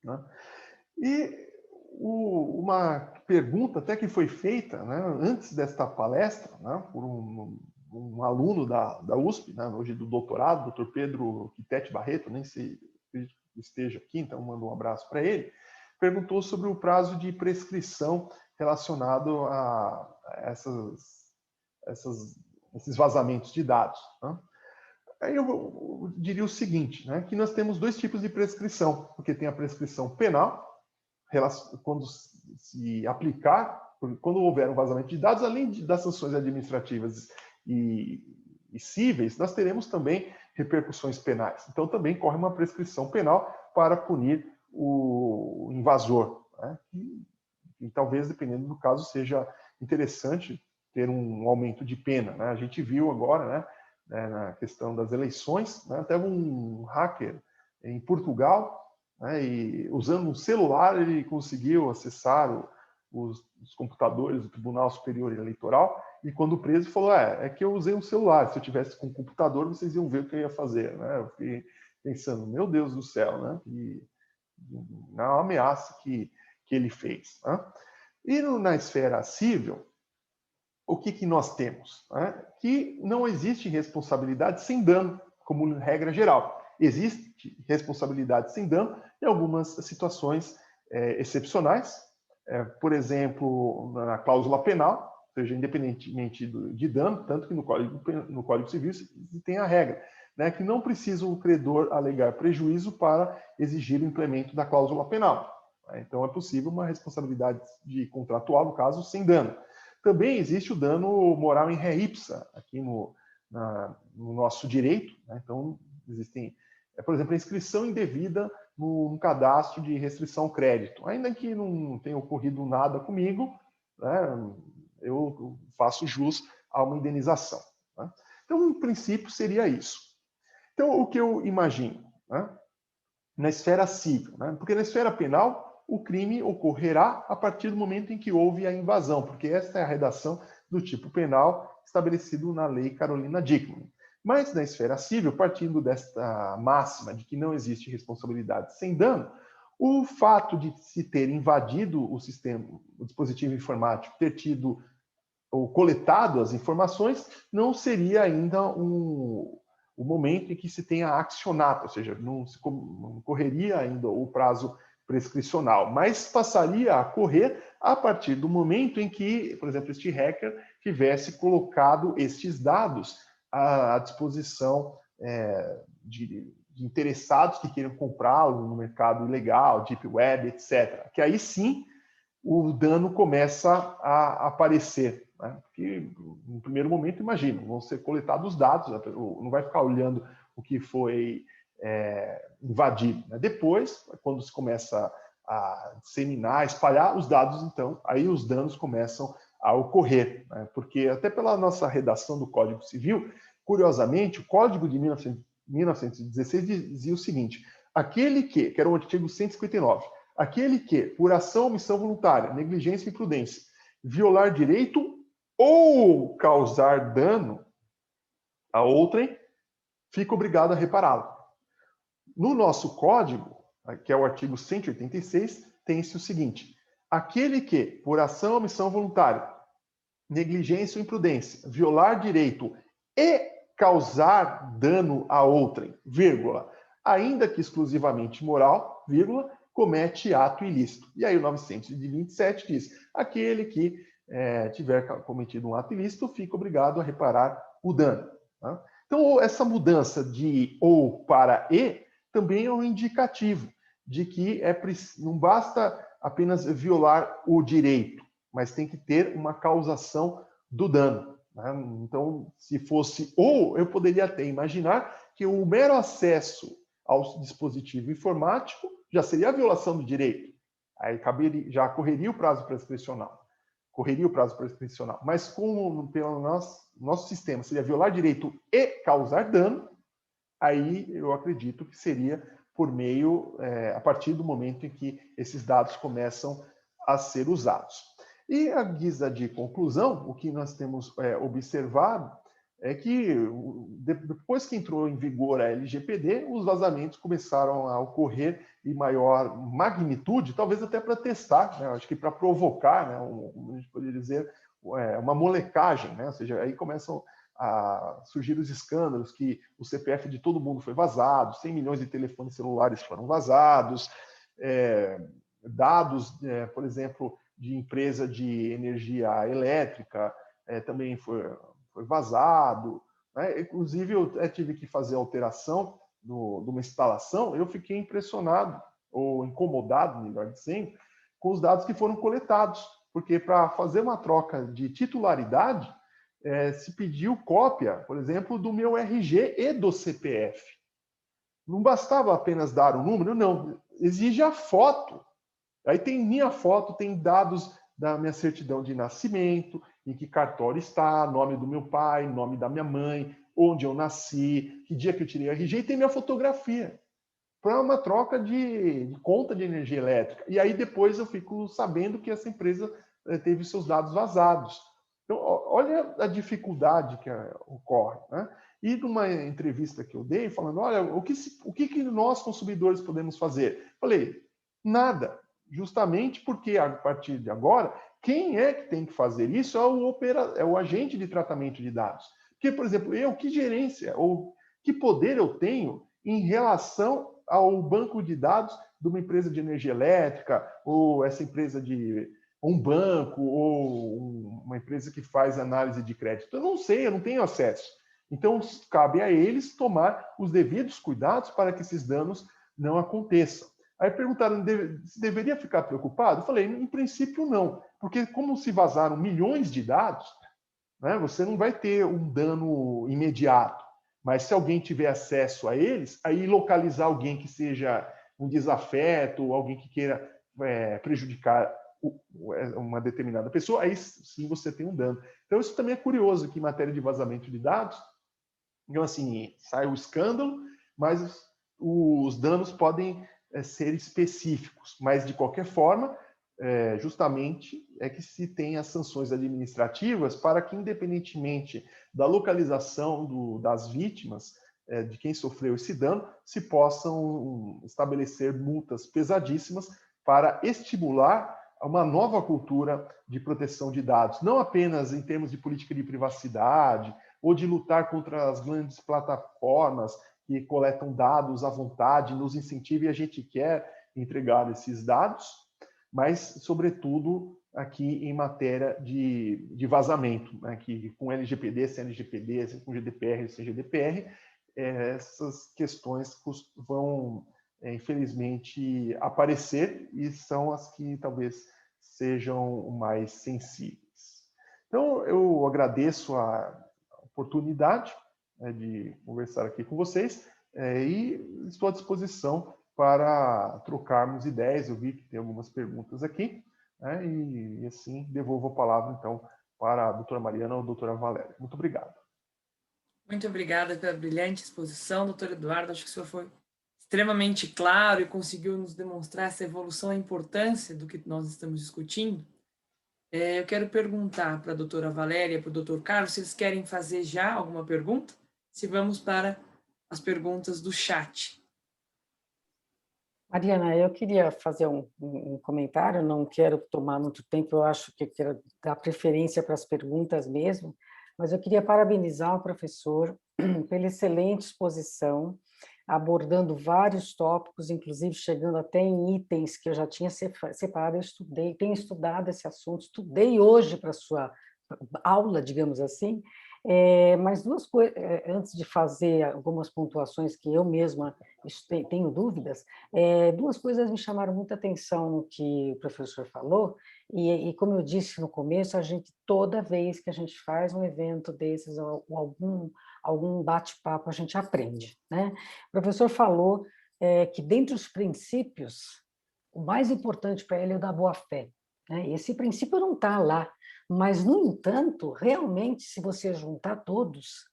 né? E uma pergunta até que foi feita, né, antes desta palestra, né, por um aluno da USP, né, hoje do doutorado, Dr. Pedro Quitete Barreto, nem sei se esteja aqui, então mando um abraço para ele, perguntou sobre o prazo de prescrição relacionado a esses vazamentos de dados, né? Aí eu diria o seguinte, né, que nós temos dois tipos de prescrição, porque tem a prescrição penal, quando se aplicar, quando houver um vazamento de dados, além das sanções administrativas e cíveis, nós teremos também repercussões penais. Então, também corre uma prescrição penal para punir o invasor, né? E talvez, dependendo do caso, seja interessante ter um aumento de pena, né? A gente viu agora, né, na questão das eleições, né, até um hacker em Portugal, né, e usando um celular ele conseguiu acessar os computadores do Tribunal Superior Eleitoral, e quando preso falou, é que eu usei um celular, se eu tivesse com um computador vocês iam ver o que eu ia fazer, né? Eu fiquei pensando, meu Deus do céu, né? E é uma ameaça que ele fez, né? E na esfera civil, o que nós temos? Né? Que não existe responsabilidade sem dano, como regra geral. Existe responsabilidade sem dano em algumas situações excepcionais, por exemplo, na cláusula penal, ou seja, independentemente de dano, tanto que no Código Civil se tem a regra, né, que não precisa o credor alegar prejuízo para exigir o implemento da cláusula penal. Então, é possível uma responsabilidade contratual, no caso, sem dano. Também existe o dano moral em ré ipsa, aqui no nosso direito, né? Então, existem, por exemplo, a inscrição indevida no cadastro de restrição ao crédito. Ainda que não tenha ocorrido nada comigo, né, eu faço jus a uma indenização, né? Então, em princípio, seria isso. Então, o que eu imagino, né, na esfera civil, né, porque na esfera penal, o crime ocorrerá a partir do momento em que houve a invasão, porque esta é a redação do tipo penal estabelecido na Lei Carolina Dickmann. Mas na esfera civil, partindo desta máxima de que não existe responsabilidade sem dano, o fato de se ter invadido o sistema, o dispositivo informático, ter tido ou coletado as informações, não seria ainda o momento em que se tenha accionado, ou seja, não correria ainda o prazo prescricional, mas passaria a correr a partir do momento em que, por exemplo, este hacker tivesse colocado estes dados à disposição de interessados que queiram comprá-lo no mercado ilegal, deep web, etc. Que aí sim o dano começa a aparecer, né? Porque no primeiro momento, imagina, vão ser coletados os dados, não vai ficar olhando o que foi invadido, né? Depois, quando se começa a disseminar, espalhar os dados, então, aí os danos começam a ocorrer, né? Porque até pela nossa redação do Código Civil, curiosamente, o Código de 1916 dizia o seguinte, aquele que era o artigo 159, aquele que, por ação ou omissão voluntária, negligência e imprudência, violar direito ou causar dano a outrem, fica obrigado a repará-lo. No nosso código, que é o artigo 186, tem-se o seguinte, aquele que, por ação ou omissão voluntária, negligência ou imprudência, violar direito e causar dano a outrem, vírgula, ainda que exclusivamente moral, vírgula, comete ato ilícito. E aí o 927 diz, aquele que tiver cometido um ato ilícito fica obrigado a reparar o dano. Tá? Então, essa mudança de ou para e também é um indicativo de que não basta apenas violar o direito, mas tem que ter uma causação do dano, né? Então, se fosse ou, eu poderia até imaginar que o mero acesso ao dispositivo informático já seria a violação do direito. Aí já correria o prazo prescricional. correria o prazo prescricional. Mas como pelo nosso sistema seria violar direito e causar dano, aí eu acredito que seria por meio, a partir do momento em que esses dados começam a ser usados. E a guisa de conclusão, o que nós temos observado é que depois que entrou em vigor a LGPD, os vazamentos começaram a ocorrer em maior magnitude, talvez até para testar, né? Acho que para provocar, né? A gente poderia dizer, uma molecagem, né? Ou seja, aí começam a surgir os escândalos que o CPF de todo mundo foi vazado, 100 milhões de telefones celulares foram vazados, dados, por exemplo, de empresa de energia elétrica também foi vazado, né? Inclusive eu tive que fazer alteração de uma instalação, eu fiquei impressionado, ou incomodado, melhor dizendo, com os dados que foram coletados, porque para fazer uma troca de titularidade, se pediu cópia, por exemplo, do meu RG e do CPF. Não bastava apenas dar o número, não, exige a foto. Aí tem minha foto, tem dados da minha certidão de nascimento, em que cartório está, nome do meu pai, nome da minha mãe, onde eu nasci, que dia que eu tirei o RG, e tem minha fotografia, para uma troca de conta de energia elétrica. E aí depois eu fico sabendo que essa empresa teve seus dados vazados. Então, olha a dificuldade que ocorre, né? E numa entrevista que eu dei, falando, olha, o que nós, consumidores, podemos fazer? Falei, nada. Justamente porque, a partir de agora, quem é que tem que fazer isso é o agente de tratamento de dados. Porque, por exemplo, que gerência ou que poder eu tenho em relação ao banco de dados de uma empresa de energia elétrica, ou essa empresa de um banco, ou uma empresa que faz análise de crédito? Eu não sei, eu não tenho acesso. Então, cabe a eles tomar os devidos cuidados para que esses danos não aconteçam. Aí perguntaram se deveria ficar preocupado. Eu falei, em princípio não, porque como se vazaram milhões de dados, né, você não vai ter um dano imediato. Mas se alguém tiver acesso a eles, aí localizar alguém que seja um desafeto, alguém que queira prejudicar uma determinada pessoa, aí sim você tem um dano. Então isso também é curioso aqui em matéria de vazamento de dados. Então assim, sai o escândalo, mas os danos podem ser específicos, mas de qualquer forma, justamente é que se tem as sanções administrativas para que, independentemente da localização das vítimas, de quem sofreu esse dano, se possam estabelecer multas pesadíssimas para estimular uma nova cultura de proteção de dados, não apenas em termos de política de privacidade ou de lutar contra as grandes plataformas que coletam dados à vontade, nos incentiva e a gente quer entregar esses dados, mas, sobretudo, aqui em matéria de vazamento, né, que com LGPD, CNGPD, com GDPR, CGDPR, essas questões vão, infelizmente, aparecer e são as que talvez sejam mais sensíveis. Então, eu agradeço a oportunidade de conversar aqui com vocês e estou à disposição para trocarmos ideias. Eu vi que tem algumas perguntas aqui, né, e assim devolvo a palavra, então, para a doutora Mariana ou a doutora Valéria. Muito obrigado. Muito obrigada pela brilhante exposição, doutor Eduardo. Acho que o senhor foi extremamente claro e conseguiu nos demonstrar essa evolução, a importância do que nós estamos discutindo. Eu quero perguntar para a doutora Valéria e para o doutor Carlos se eles querem fazer já alguma pergunta, se vamos para as perguntas do chat. Mariana, eu queria fazer um comentário, não quero tomar muito tempo, eu acho que quero dar preferência para as perguntas mesmo, mas eu queria parabenizar o professor pela excelente exposição, abordando vários tópicos, inclusive chegando até em itens que eu já tinha separado, eu estudei, tenho estudado esse assunto, estudei hoje para a sua aula, digamos assim, mas duas coisas, antes de fazer algumas pontuações que eu mesma tenho dúvidas, duas coisas me chamaram muita atenção no que o professor falou, e como eu disse no começo, a gente, toda vez que a gente faz um evento desses, ou algum bate-papo, a gente aprende, né? O professor falou que dentre os princípios, o mais importante para ele é o da boa-fé. né? Esse princípio não está lá, mas, no entanto, realmente, se você juntar todos,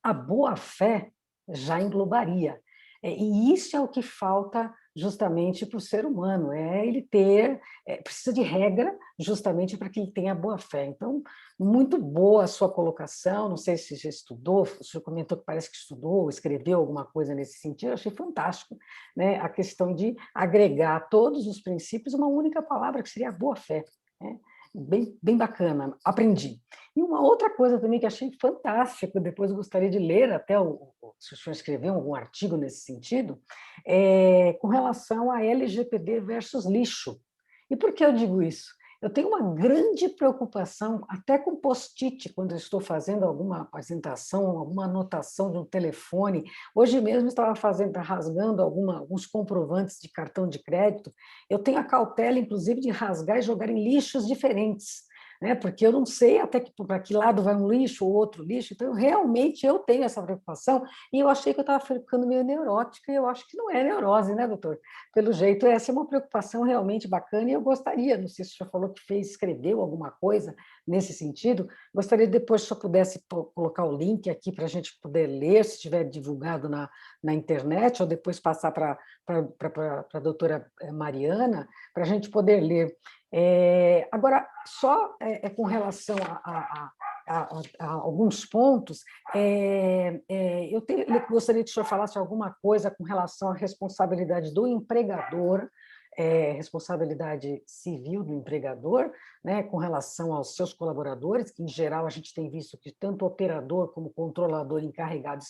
a boa-fé já englobaria. E isso é o que falta justamente para o ser humano, ele ter, precisa de regra justamente para que ele tenha boa-fé. Então, muito boa a sua colocação, não sei se já estudou, o senhor comentou que parece que estudou, escreveu alguma coisa nesse sentido, eu achei fantástico, né? A questão de agregar todos os princípios uma única palavra, que seria a boa-fé, né? Bem bacana, aprendi. E uma outra coisa também que achei fantástico, depois gostaria de ler até se o senhor escreveu algum artigo nesse sentido, com relação a LGPD versus lixo. E por que eu digo isso? Eu tenho uma grande preocupação, até com post-it, quando eu estou fazendo alguma apresentação, alguma anotação de um telefone. Hoje mesmo estava rasgando alguns comprovantes de cartão de crédito. Eu tenho a cautela, inclusive, de rasgar e jogar em lixos diferentes, né? Porque eu não sei até para que lado vai um lixo ou outro lixo. Então, realmente, eu tenho essa preocupação e eu achei que eu estava ficando meio neurótica e eu acho que não é neurose, né, doutor? Pelo jeito, essa é uma preocupação realmente bacana e eu gostaria, não sei se o senhor falou que escreveu alguma coisa nesse sentido, gostaria depois se o senhor pudesse colocar o link aqui para a gente poder ler, se estiver divulgado na internet, ou depois passar para a doutora Mariana, para a gente poder ler. Agora, só com relação a alguns pontos, eu gostaria que o senhor falasse alguma coisa com relação à responsabilidade do empregador, responsabilidade civil do empregador, né, com relação aos seus colaboradores, que, em geral, a gente tem visto que tanto o operador como o controlador encarregado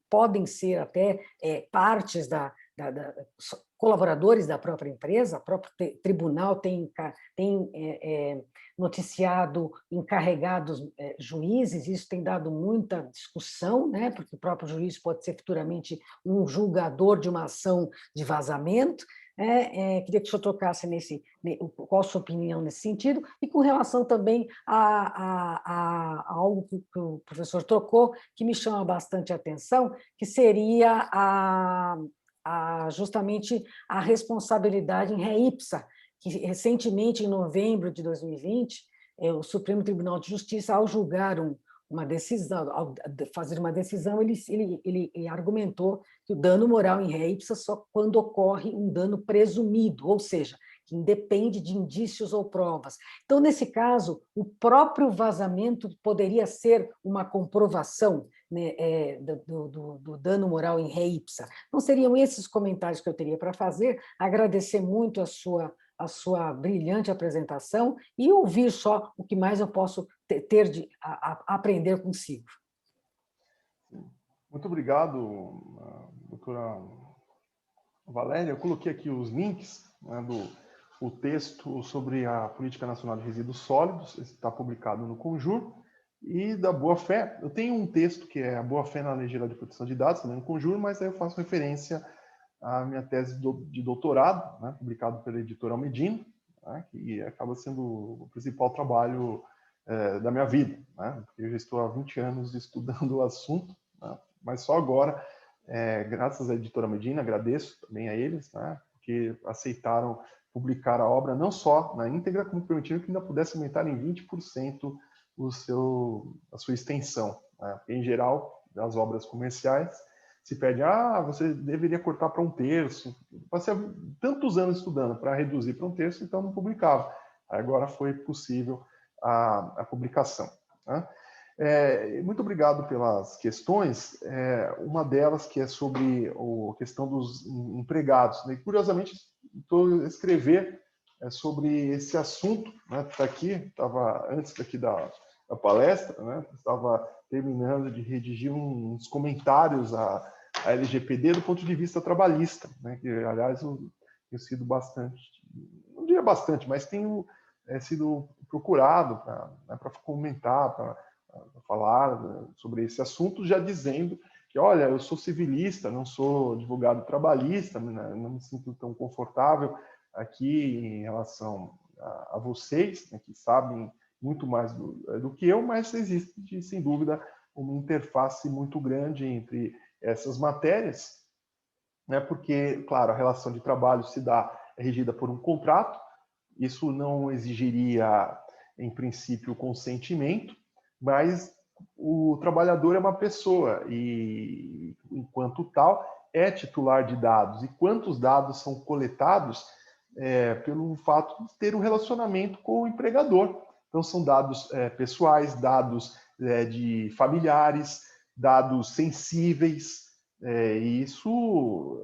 podem ser até partes colaboradores da própria empresa. O próprio tribunal tem noticiado encarregados juízes, isso tem dado muita discussão, né, porque o próprio juiz pode ser futuramente um julgador de uma ação de vazamento. Queria que o senhor tocasse qual a sua opinião nesse sentido, e com relação também a algo que o professor tocou, que me chama bastante a atenção, que seria justamente a responsabilidade em ré ipsa, que recentemente, em novembro de 2020, o Supremo Tribunal de Justiça, ao julgar uma decisão, ao fazer uma decisão, ele argumentou que o dano moral em ré ipsa só quando ocorre um dano presumido, ou seja, que independe de indícios ou provas. Então, nesse caso, o próprio vazamento poderia ser uma comprovação, né, do dano moral em ré ipsa. Então, seriam esses comentários que eu teria para fazer. Agradecer muito a sua brilhante apresentação e ouvir só o que mais eu posso ter de aprender consigo. Muito obrigado, doutora Valéria. Eu coloquei aqui os links, né, o texto sobre a Política Nacional de Resíduos Sólidos, esse está publicado no Conjur, e da boa-fé. Eu tenho um texto que é a boa-fé na Lei Geral de Proteção de Dados, também no Conjur, mas aí eu faço referência à minha tese de doutorado, né, publicado pela editora Almedina, né, que acaba sendo o principal trabalho da minha vida, né, porque eu já estou há 20 anos estudando o assunto, né, mas só agora, graças à editora Almedina, agradeço também a eles, né, porque aceitaram publicar a obra não só na íntegra, como permitindo que ainda pudesse aumentar em 20% a sua extensão, né, porque, em geral, das obras comerciais, se pede, você deveria cortar para 1/3. Passei tantos anos estudando para reduzir para 1/3, então não publicava. Agora foi possível a publicação, né? Muito obrigado pelas questões. Uma delas que é sobre a questão dos empregados, né? Curiosamente, estou a escrever sobre esse assunto, né? Está aqui, estava antes daqui da palestra, né? Estava terminando de redigir uns comentários à LGPD do ponto de vista trabalhista, né? Que, aliás, eu tenho sido bastante, não diria bastante, mas tenho sido procurado para comentar, para falar sobre esse assunto, já dizendo que, olha, eu sou civilista, não sou advogado trabalhista, não me sinto tão confortável aqui em relação a vocês, né, que sabem muito mais do que eu, mas existe, sem dúvida, uma interface muito grande entre essas matérias, né, porque, claro, a relação de trabalho é regida por um contrato, Isso não exigiria, em princípio, consentimento, mas o trabalhador é uma pessoa e, enquanto tal, é titular de dados. E quantos dados são coletados pelo fato de ter um relacionamento com o empregador. Então, são dados pessoais, dados de familiares, dados sensíveis, e isso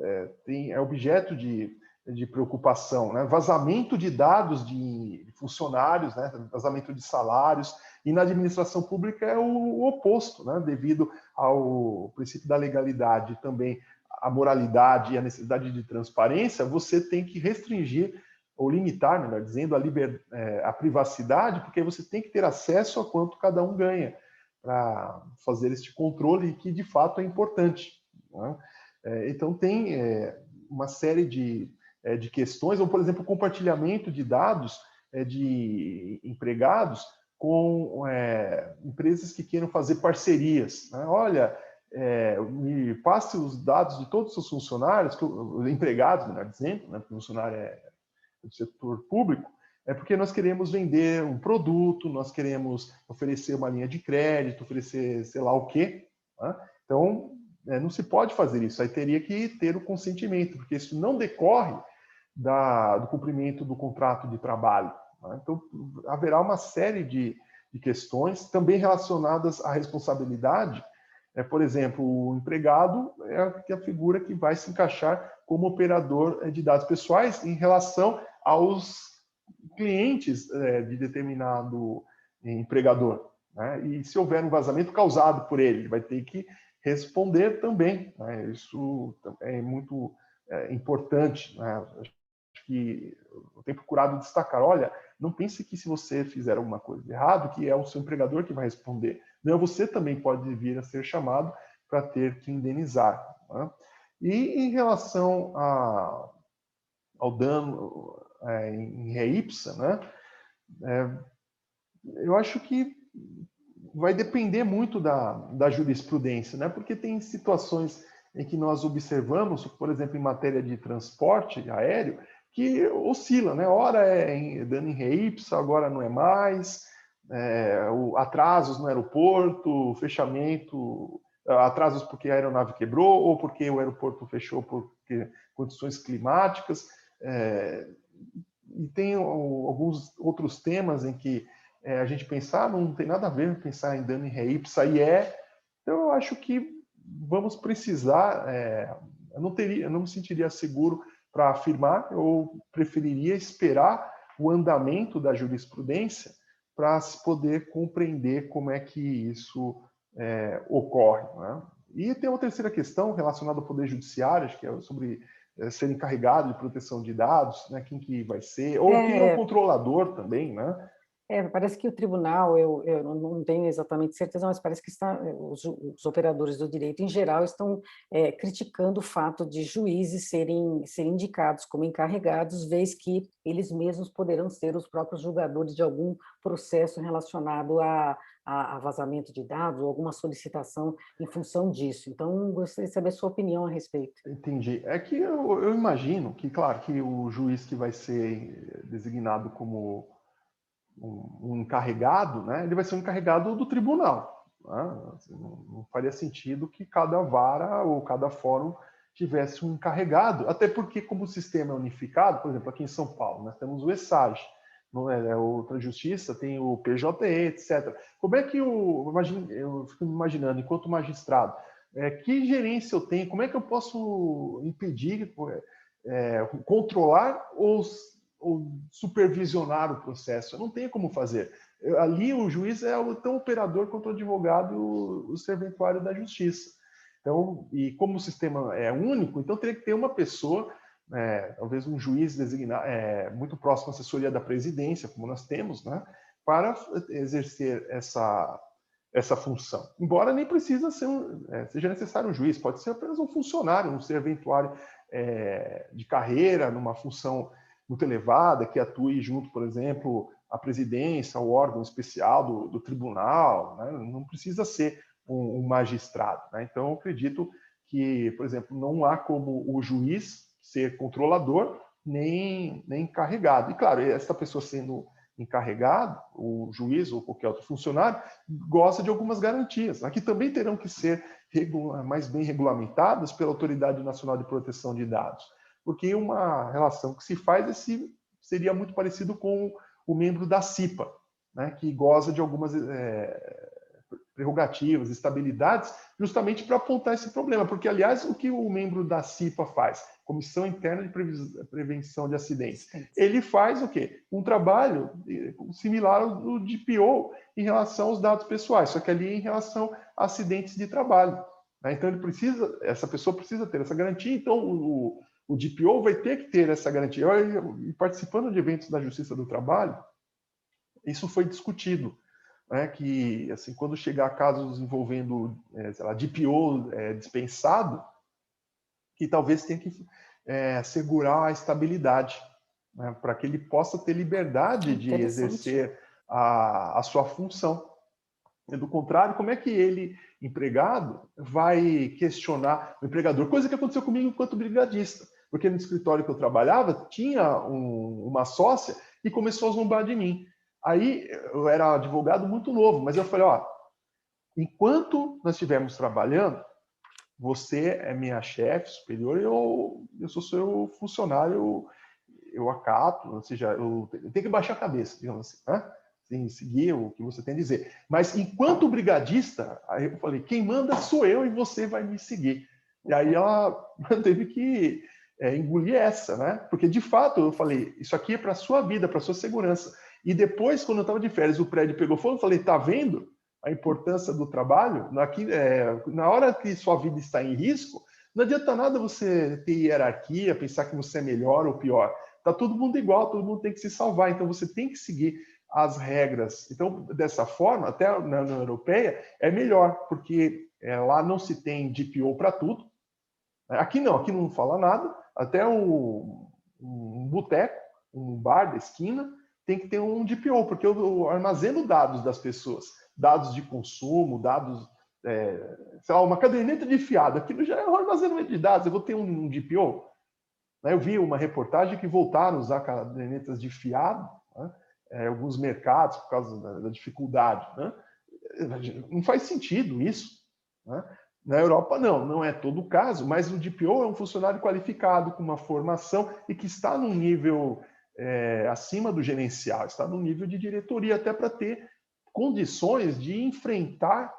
é objeto de preocupação, né? Vazamento de dados de funcionários, né? Vazamento de salários, e na administração pública é o oposto, né? Devido ao princípio da legalidade, também a moralidade e a necessidade de transparência, você tem que restringir ou limitar, melhor dizendo, a privacidade, porque você tem que ter acesso a quanto cada um ganha para fazer este controle que de fato é importante, né? Então tem uma série de questões, ou por exemplo, compartilhamento de dados de empregados com empresas que queiram fazer parcerias, né? Olha, me passe os dados de todos os seus funcionários, os empregados, melhor dizendo, né? Porque o funcionário é do setor público, é porque nós queremos vender um produto, nós queremos oferecer uma linha de crédito, oferecer sei lá o quê, né? Então, não se pode fazer isso, aí teria que ter o consentimento, porque isso não decorre do cumprimento do contrato de trabalho, né? Então, haverá uma série de questões também relacionadas à responsabilidade. Por exemplo, o empregado é a figura que vai se encaixar como operador de dados pessoais em relação aos clientes de determinado empregador, né? E se houver um vazamento causado por ele vai ter que responder também, né? Isso é muito importante, né? Acho que eu tenho procurado destacar, olha, não pense que se você fizer alguma coisa de errado, que é o seu empregador que vai responder. Não, você também pode vir a ser chamado para ter que indenizar, né? E em relação ao dano em ré ipsa, né? Eu acho que vai depender muito da jurisprudência, né? Porque tem situações em que nós observamos, por exemplo, em matéria de transporte aéreo, que oscila, né? Ora é dano em ré ipsa, agora não é mais, atrasos no aeroporto, fechamento, atrasos porque a aeronave quebrou ou porque o aeroporto fechou por condições climáticas. E tem alguns outros temas em que a gente pensar, não tem nada a ver pensar em dano em ré ipsa, então eu acho que vamos precisar, eu não me sentiria seguro para afirmar, eu preferiria esperar o andamento da jurisprudência para se poder compreender como é que isso ocorre, né? E tem uma terceira questão relacionada ao Poder Judiciário, que é sobre ser encarregado de proteção de dados, né? Quem que vai ser, ou quem é o controlador também, né? Parece que o tribunal, eu não tenho exatamente certeza, mas parece que os operadores do direito, em geral, estão criticando o fato de juízes serem indicados como encarregados, vez que eles mesmos poderão ser os próprios julgadores de algum processo relacionado a vazamento de dados ou alguma solicitação em função disso. Então, gostaria de saber a sua opinião a respeito. Entendi. É que eu imagino que, claro, que o juiz que vai ser designado como um encarregado, né, ele vai ser um encarregado do tribunal, né? Assim, não faria sentido que cada vara ou cada fórum tivesse um encarregado, até porque, como o sistema é unificado, por exemplo, aqui em São Paulo, nós temos o ESAG, outra justiça tem o PJE, etc. Como é que eu fico me imaginando, enquanto magistrado, que gerência eu tenho, como é que eu posso impedir, controlar ou supervisionar o processo? Eu não tenho como fazer. Ali o juiz é o tão operador quanto o advogado e o serventuário da justiça. Então, e como o sistema é único, então teria que ter uma pessoa, talvez um juiz designado, muito próximo à assessoria da presidência, como nós temos, né, para exercer essa função. Embora nem precisa ser seja necessário um juiz, pode ser apenas um funcionário, um serventuário de carreira, numa função muito elevada, que atue junto, por exemplo, à presidência, ao órgão especial do tribunal, né? Não precisa ser um magistrado, né? Então, eu acredito que, por exemplo, não há como o juiz ser controlador, nem encarregado. E, claro, essa pessoa sendo encarregado, o juiz ou qualquer outro funcionário, gosta de algumas garantias, que também terão que ser mais bem regulamentadas pela Autoridade Nacional de Proteção de Dados, porque uma relação que se faz seria muito parecido com o membro da CIPA, né, que goza de algumas prerrogativas, estabilidades, justamente para apontar esse problema. Porque, aliás, o que o membro da CIPA faz? Comissão Interna de Prevenção de Acidentes. Ele faz o quê? Um trabalho similar ao do DPO em relação aos dados pessoais, só que ali em relação a acidentes de trabalho. Então, essa pessoa precisa ter essa garantia, então o DPO vai ter que ter essa garantia. E participando de eventos da Justiça do Trabalho, isso foi discutido. Que assim, quando chegar casos envolvendo sei lá, DPO dispensado, que talvez tenha que assegurar a estabilidade, né, para que ele possa ter liberdade de exercer a sua função. E, do contrário, como é que ele, empregado, vai questionar o empregador? Coisa que aconteceu comigo enquanto brigadista, porque no escritório que eu trabalhava tinha uma sócia e começou a zombar de mim. Aí eu era advogado muito novo, mas eu falei, enquanto nós estivermos trabalhando, você é minha chefe superior e eu sou seu funcionário, eu acato, ou seja, eu tenho que baixar a cabeça, digamos assim, né? Sem seguir o que você tem a dizer. Mas enquanto brigadista, aí eu falei, quem manda sou eu e você vai me seguir. E aí ela teve que engolir essa, né? Porque de fato eu falei, isso aqui é para a sua vida, para a sua segurança. E depois, quando eu estava de férias, o prédio pegou fogo, eu falei, tá vendo a importância do trabalho? Na hora que sua vida está em risco, não adianta nada você ter hierarquia, pensar que você é melhor ou pior. Está todo mundo igual, todo mundo tem que se salvar, então você tem que seguir as regras. Então, dessa forma, até na União Europeia, é melhor, porque lá não se tem DPO para tudo. Aqui não fala nada, até um boteco, um bar da esquina, tem que ter um DPO, porque eu armazeno dados das pessoas, dados de consumo, dados, sei lá, uma caderneta de fiado. Aquilo já é um armazenamento de dados, eu vou ter um DPO. Eu vi uma reportagem que voltaram a usar cadernetas de fiado, né, alguns mercados, por causa da dificuldade. Né? Não faz sentido isso. Né? Na Europa, não é todo o caso, mas o DPO é um funcionário qualificado, com uma formação e que está num nível acima do gerencial, está no nível de diretoria, até para ter condições de enfrentar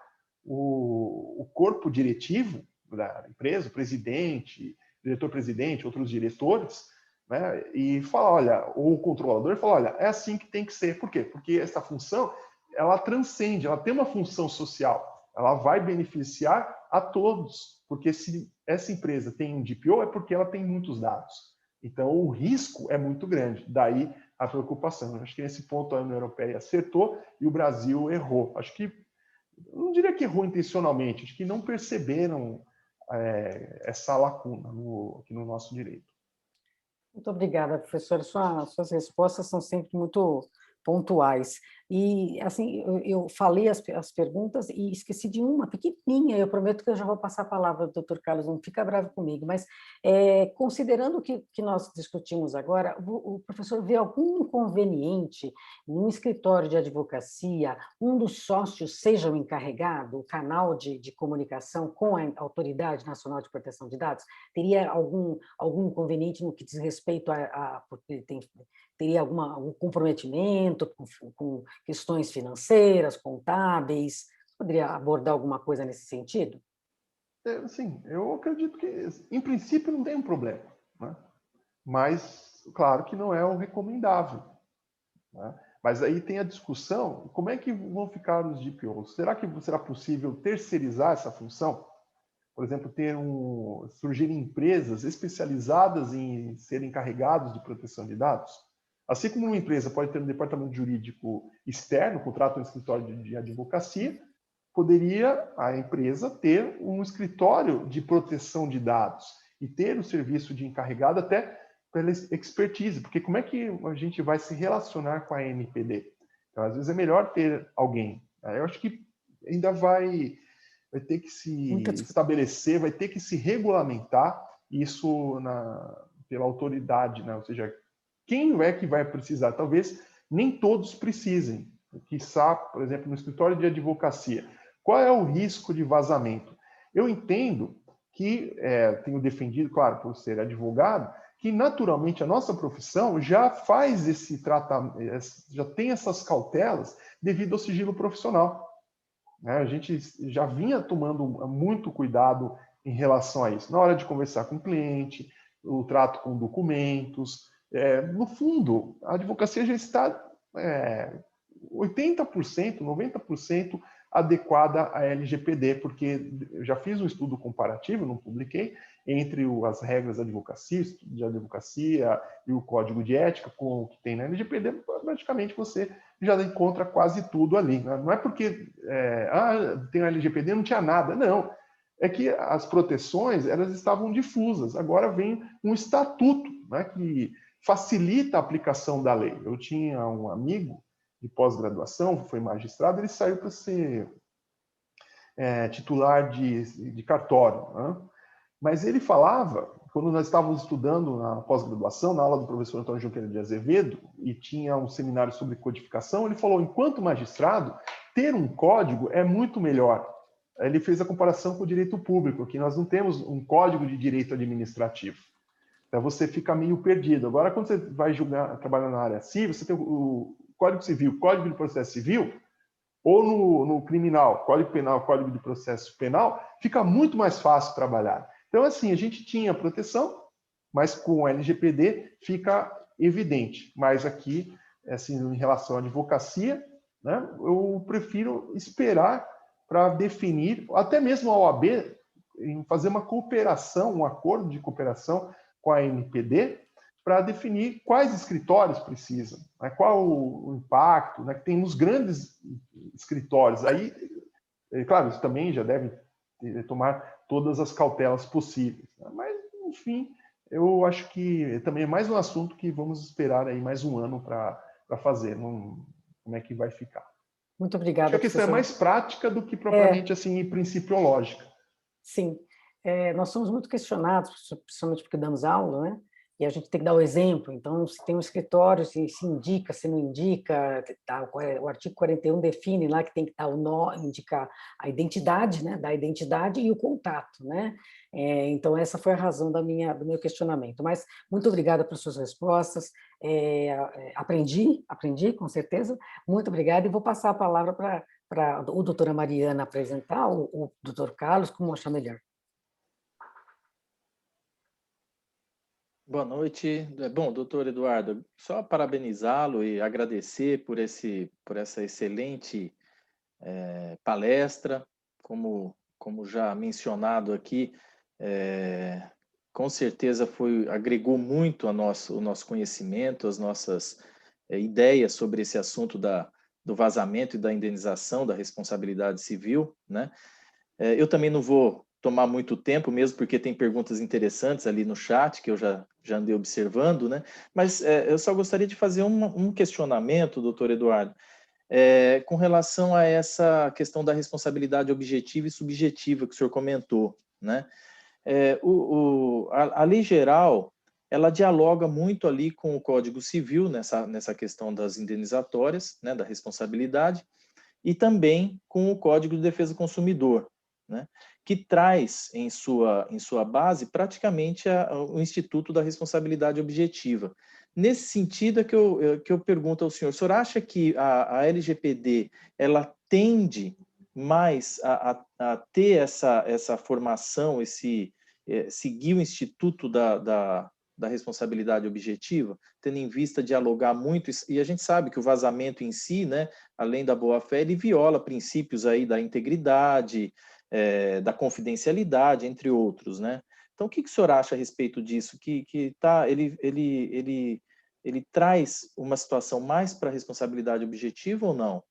o corpo diretivo da empresa, o presidente, diretor-presidente, outros diretores, né, e falar, olha, ou o controlador fala, olha, é assim que tem que ser. Por quê? Porque essa função, ela transcende, ela tem uma função social, ela vai beneficiar a todos, porque se essa empresa tem um DPO é porque ela tem muitos dados. Então, o risco é muito grande, daí a preocupação. Acho que nesse ponto a União Europeia acertou e o Brasil errou. Acho que, não diria que errou intencionalmente, acho que não perceberam essa lacuna aqui no nosso direito. Muito obrigada, professora. Suas respostas são sempre muito pontuais. E, assim, eu falei as perguntas e esqueci de uma pequenininha, eu prometo que eu já vou passar a palavra ao doutor Carlos, não fica bravo comigo, mas considerando o que nós discutimos agora, o professor vê algum inconveniente num escritório de advocacia, um dos sócios seja o encarregado, o canal de comunicação com a Autoridade Nacional de Proteção de Dados? Teria algum inconveniente no que diz respeito porque teria algum comprometimento com questões financeiras, contábeis? Poderia abordar alguma coisa nesse sentido? Sim, eu acredito que, em princípio, não tem um problema, né? Mas, claro que não é o recomendável. Né? Mas aí tem a discussão, como é que vão ficar os DPOs? Será que será possível terceirizar essa função? Por exemplo, surgirem empresas especializadas em serem encarregados de proteção de dados? Assim como uma empresa pode ter um departamento jurídico externo, contrata um escritório de advocacia, poderia a empresa ter um escritório de proteção de dados e ter o serviço de encarregado até pela expertise, porque como é que a gente vai se relacionar com a NPD? Então, às vezes é melhor ter alguém. Eu acho que ainda vai ter que se estabelecer, vai ter que se regulamentar isso pela autoridade, né? Ou seja, quem é que vai precisar? Talvez nem todos precisem. Quiçá, por exemplo, no escritório de advocacia, qual é o risco de vazamento? Eu entendo que, tenho defendido, claro, por ser advogado, que naturalmente a nossa profissão já faz esse tratamento, já tem essas cautelas devido ao sigilo profissional. A gente já vinha tomando muito cuidado em relação a isso. Na hora de conversar com o cliente, o trato com documentos. No fundo, a advocacia já está 80%, 90% adequada à LGPD, porque eu já fiz um estudo comparativo, não publiquei, entre as regras de advocacia e o código de ética com o que tem na LGPD, praticamente você já encontra quase tudo ali. Não é porque tem a LGPD, não tinha nada. Não, é que as proteções elas estavam difusas. Agora vem um estatuto, né, que facilita a aplicação da lei. Eu tinha um amigo de pós-graduação, foi magistrado, ele saiu para ser titular de cartório, né? Mas ele falava, quando nós estávamos estudando na pós-graduação, na aula do professor Antônio Junqueira de Azevedo, e tinha um seminário sobre codificação, ele falou, enquanto magistrado, ter um código é muito melhor. Ele fez a comparação com o direito público, que nós não temos um código de direito administrativo. Então você fica meio perdido. Agora, quando você vai trabalhar na área civil, você tem o Código Civil, Código de Processo Civil, ou no criminal, Código Penal, Código de Processo Penal, fica muito mais fácil trabalhar. Então, assim, a gente tinha proteção, mas com o LGPD fica evidente. Mas aqui, assim, em relação à advocacia, né, eu prefiro esperar para definir, até mesmo a OAB, em fazer uma cooperação, um acordo de cooperação com a ANPD, para definir quais escritórios precisam, né, qual o impacto, né, que tem nos grandes escritórios. Aí, claro, isso também já deve tomar todas as cautelas possíveis. Né? Mas, enfim, eu acho que também é mais um assunto que vamos esperar aí mais um ano para fazer, como é que vai ficar. Muito obrigada, acho que a questão professor. É mais prática do que propriamente assim principiológica. Sim, nós somos muito questionados, principalmente porque damos aula, né? E a gente tem que dar o exemplo. Então, se tem um escritório, se indica, se não indica, tá, o artigo 41 define lá que tem que estar indicar a identidade, né? Da identidade e o contato, né? Então, essa foi a razão do meu questionamento. Mas muito obrigada pelas suas respostas. Aprendi, com certeza. Muito obrigada. E vou passar a palavra para a doutora Mariana apresentar, o doutor Carlos, como achar melhor. Boa noite. Bom, doutor Eduardo, só parabenizá-lo e agradecer por essa excelente palestra. Como já mencionado aqui, com certeza agregou muito o nosso conhecimento, as nossas ideias sobre esse assunto do vazamento e da indenização da responsabilidade civil, né? Eu também não vou tomar muito tempo, mesmo porque tem perguntas interessantes ali no chat, que eu já andei observando, né? Mas eu só gostaria de fazer um questionamento, doutor Eduardo, com relação a essa questão da responsabilidade objetiva e subjetiva que o senhor comentou, né? A lei geral, ela dialoga muito ali com o Código Civil, nessa questão das indenizatórias, né, da responsabilidade, e também com o Código de Defesa do Consumidor, né, que traz em sua base praticamente o Instituto da Responsabilidade Objetiva. Nesse sentido é que eu pergunto ao senhor, o senhor acha que a LGPD ela tende mais a ter essa formação, seguir o Instituto da responsabilidade objetiva, tendo em vista dialogar muito, e a gente sabe que o vazamento em si, né, além da boa-fé, ele viola princípios aí da integridade, da confidencialidade, entre outros, né? Então, o que o senhor acha a respeito disso? Ele traz uma situação mais para a responsabilidade objetiva ou não?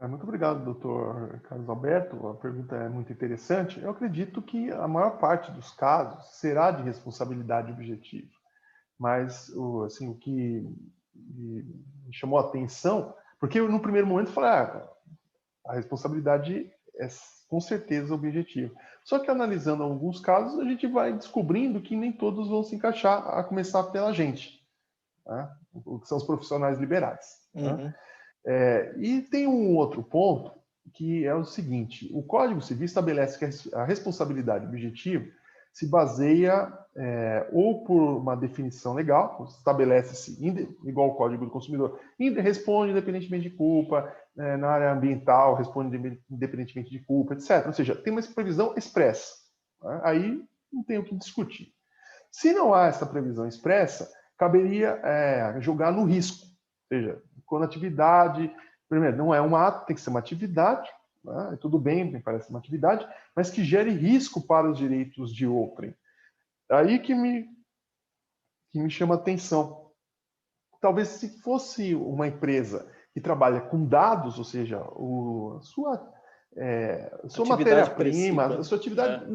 Muito obrigado, doutor Carlos Alberto. A pergunta é muito interessante. Eu acredito que a maior parte dos casos será de responsabilidade objetiva. Mas assim, o que me chamou a atenção, porque eu, no primeiro momento, falei, a responsabilidade é com certeza objetivo. Só que analisando alguns casos, a gente vai descobrindo que nem todos vão se encaixar, a começar pela gente, né? Que são os profissionais liberais. Né? E tem um outro ponto, que é o seguinte: o Código Civil estabelece que a responsabilidade objetiva se baseia ou por uma definição legal, estabelece-se, igual o Código do Consumidor, responde independentemente de culpa, na área ambiental, responde independentemente de culpa, etc. Ou seja, tem uma previsão expressa. Né? Aí não tem o que discutir. Se não há essa previsão expressa, caberia jogar no risco. Ou seja, quando a atividade, primeiro, não é um ato, tem que ser uma atividade, né? Tudo bem, me parece uma atividade, mas que gere risco para os direitos de outrem. Aí que me chama a atenção. Talvez se fosse uma empresa que trabalha com dados, ou seja, sua matéria-prima, a sua atividade,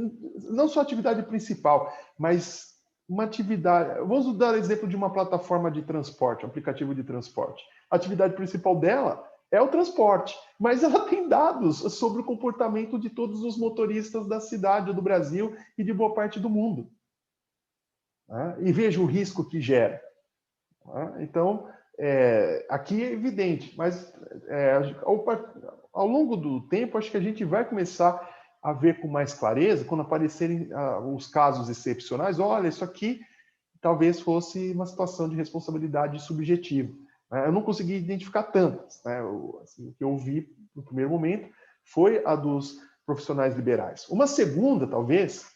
não sua atividade principal, mas uma atividade. Vamos dar exemplo de uma plataforma de transporte, um aplicativo de transporte. A atividade principal dela é o transporte, mas ela tem dados sobre o comportamento de todos os motoristas da cidade, do Brasil e de boa parte do mundo. Né? E veja o risco que gera. Né? Então, aqui é evidente, mas ao longo do tempo, acho que a gente vai começar a ver com mais clareza, quando aparecerem os casos excepcionais, olha, isso aqui talvez fosse uma situação de responsabilidade subjetiva. Eu não consegui identificar tantas. Né? Assim, o que eu vi no primeiro momento foi a dos profissionais liberais. Uma segunda, talvez,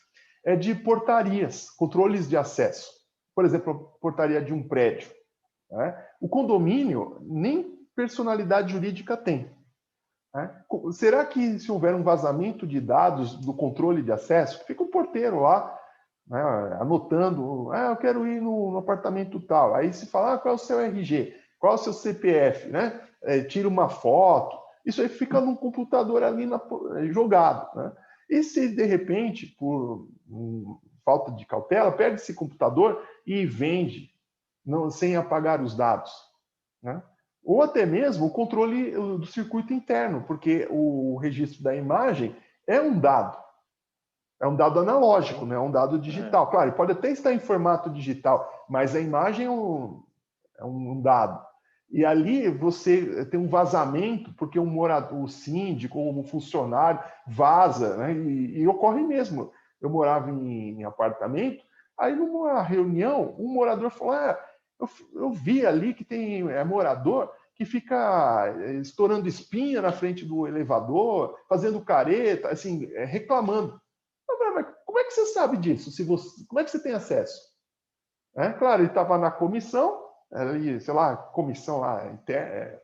é de portarias, controles de acesso. Por exemplo, a portaria de um prédio. Né? O condomínio nem personalidade jurídica tem. Né? Será que, se houver um vazamento de dados do controle de acesso, fica o porteiro lá, né, anotando, eu quero ir no apartamento tal. Aí se fala, qual é o seu RG? Qual é o seu CPF? Né? Tira uma foto. Isso aí fica no computador ali jogado. Né? E se, de repente, por falta de cautela, pega esse computador e vende, sem apagar os dados. Né? Ou até mesmo o controle do circuito interno, porque o registro da imagem é um dado. É um dado analógico, não é um dado digital. Claro, ele pode até estar em formato digital, mas a imagem é um dado. E ali você tem um vazamento, porque um morador, o síndico ou um funcionário vaza, né? E ocorre mesmo. Eu morava em apartamento, aí numa reunião, um morador falou, eu vi ali que tem morador que fica estourando espinha na frente do elevador, fazendo careta, assim, reclamando. Mas como é que você sabe disso? Como é que você tem acesso? Claro, ele estava na comissão, ali, sei lá, comissão lá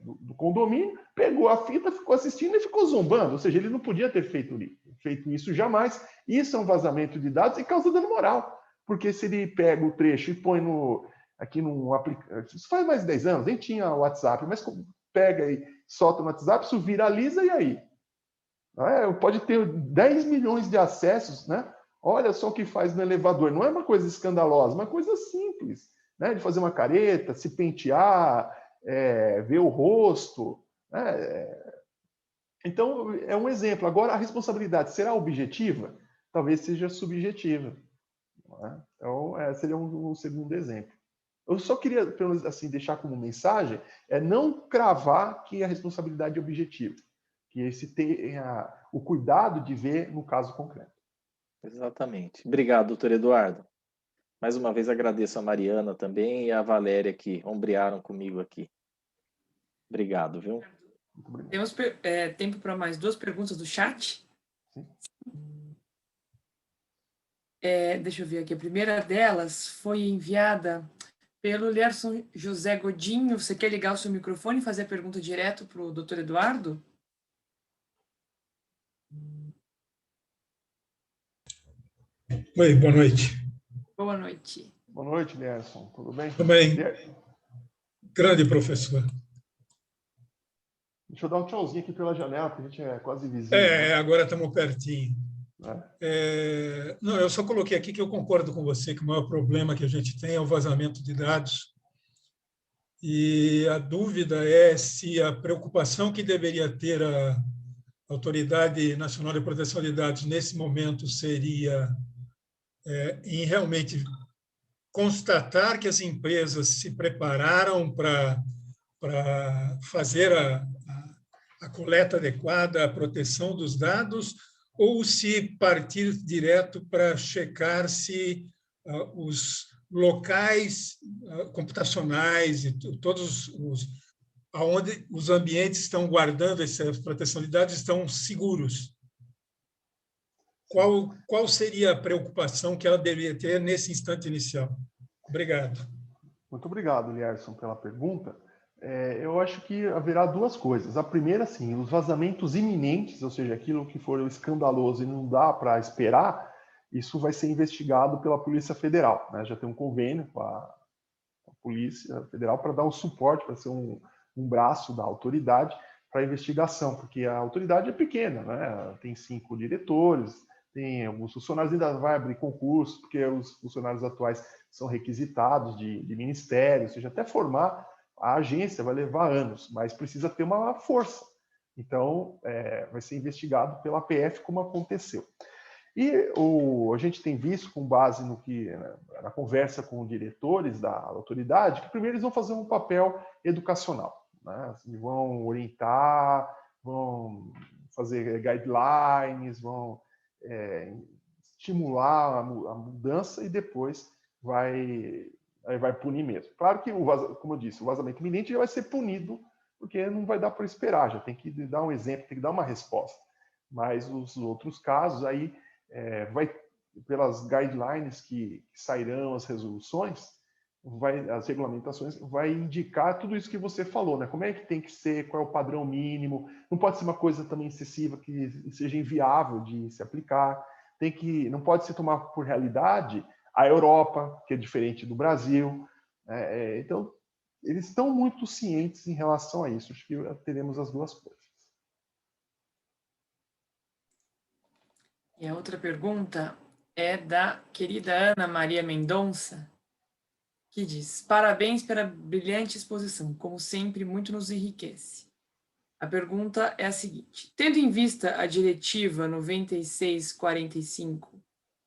do condomínio, pegou a fita, ficou assistindo e ficou zombando. Ou seja, ele não podia ter feito isso jamais. Isso é um vazamento de dados e causa dano moral. Porque se ele pega o trecho e põe aqui num aplicativo, isso faz mais de 10 anos, nem tinha WhatsApp, mas pega e solta no WhatsApp, isso viraliza e aí? Pode ter 10 milhões de acessos, né? Olha só o que faz no elevador. Não é uma coisa escandalosa, uma coisa simples, né? De fazer uma careta, se pentear, ver o rosto. Né? Então, é um exemplo. Agora, a responsabilidade será objetiva? Talvez seja subjetiva. Né? Então, seria um segundo exemplo. Eu só queria, pelo menos, assim, deixar como mensagem, não cravar que a responsabilidade é objetiva. Que se tenha o cuidado de ver no caso concreto. Exatamente. Obrigado, doutor Eduardo. Mais uma vez agradeço a Mariana também e a Valéria que ombrearam comigo aqui. Obrigado, viu? Temos tempo para mais 2 perguntas do chat? Sim. Deixa eu ver aqui. A primeira delas foi enviada pelo Lerson José Godinho. Você quer ligar o seu microfone e fazer a pergunta direto para o doutor Eduardo? Oi, boa noite. Boa noite. Boa noite, Lerson. Tudo bem? Tudo bem. Grande professor. Deixa eu dar um tchauzinho aqui pela janela, porque a gente é quase vizinho. Né? Agora estamos pertinho. Não, eu só coloquei aqui que eu concordo com você que o maior problema que a gente tem é o vazamento de dados. E a dúvida é se a preocupação que deveria ter A Autoridade Nacional de Proteção de Dados, nesse momento, seria em realmente constatar que as empresas se prepararam para fazer a coleta adequada, a proteção dos dados, ou se partir direto para checar se os locais computacionais e todos aonde os ambientes estão guardando essa proteção de dados estão seguros. Qual seria a preocupação que ela deveria ter nesse instante inicial? Obrigado. Muito obrigado, Lierson, pela pergunta. Eu acho que haverá duas coisas. A primeira, sim, os vazamentos iminentes, ou seja, aquilo que for escandaloso e não dá para esperar, isso vai ser investigado pela Polícia Federal, né? Já tem um convênio com a Polícia Federal para dar o suporte, para ser um braço da autoridade para a investigação, porque a autoridade é pequena, né? Tem 5 diretores, tem alguns funcionários, ainda vai abrir concurso, porque os funcionários atuais são requisitados de ministério, ou seja, até formar a agência vai levar anos, mas precisa ter uma força. Então, vai ser investigado pela PF como aconteceu. E a gente tem visto, com base no que na conversa com diretores da autoridade, que primeiro eles vão fazer um papel educacional, né? Assim, vão orientar, vão fazer guidelines, vão estimular a mudança e depois vai punir mesmo. Claro que, como eu disse, o vazamento iminente já vai ser punido, porque não vai dar para esperar, já tem que dar um exemplo, tem que dar uma resposta. Mas os outros casos aí, pelas guidelines que sairão, as resoluções, as regulamentações, vai indicar tudo isso que você falou, né? Como é que tem que ser, qual é o padrão mínimo, não pode ser uma coisa também excessiva que seja inviável de se aplicar, não pode se tomar por realidade a Europa, que é diferente do Brasil, né? Então, eles estão muito cientes em relação a isso, acho que teremos as duas coisas. E a outra pergunta é da querida Ana Maria Mendonça, que diz: parabéns pela brilhante exposição, como sempre, muito nos enriquece. A pergunta é a seguinte: tendo em vista a diretiva 9645,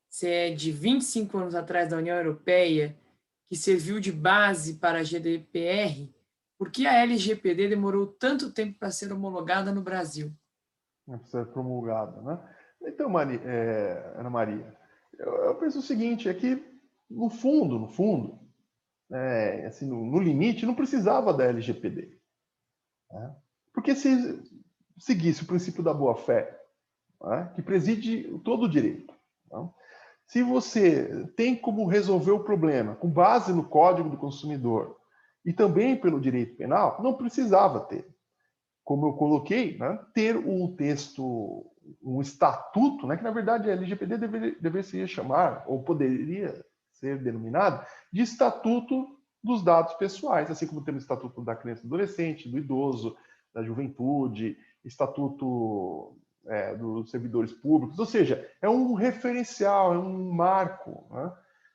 CE de 25 anos atrás da União Europeia, que serviu de base para a GDPR, por que a LGPD demorou tanto tempo para ser homologada no Brasil? Não precisa ser promulgada, né? Então, Ana Maria, eu penso o seguinte, é que, no fundo, assim, no limite, não precisava da LGPD. Né? Porque se seguisse o princípio da boa-fé, né, que preside todo o direito, né? Se você tem como resolver o problema com base no Código do Consumidor e também pelo direito penal, não precisava ter. Como eu coloquei, né, ter um texto, um estatuto, né, que na verdade a LGPD deveria chamar, ou poderia ser denominado, de Estatuto dos Dados Pessoais, assim como temos o Estatuto da Criança e do Adolescente, do Idoso, da Juventude, Estatuto dos Servidores Públicos, ou seja, é um referencial, é um marco, né?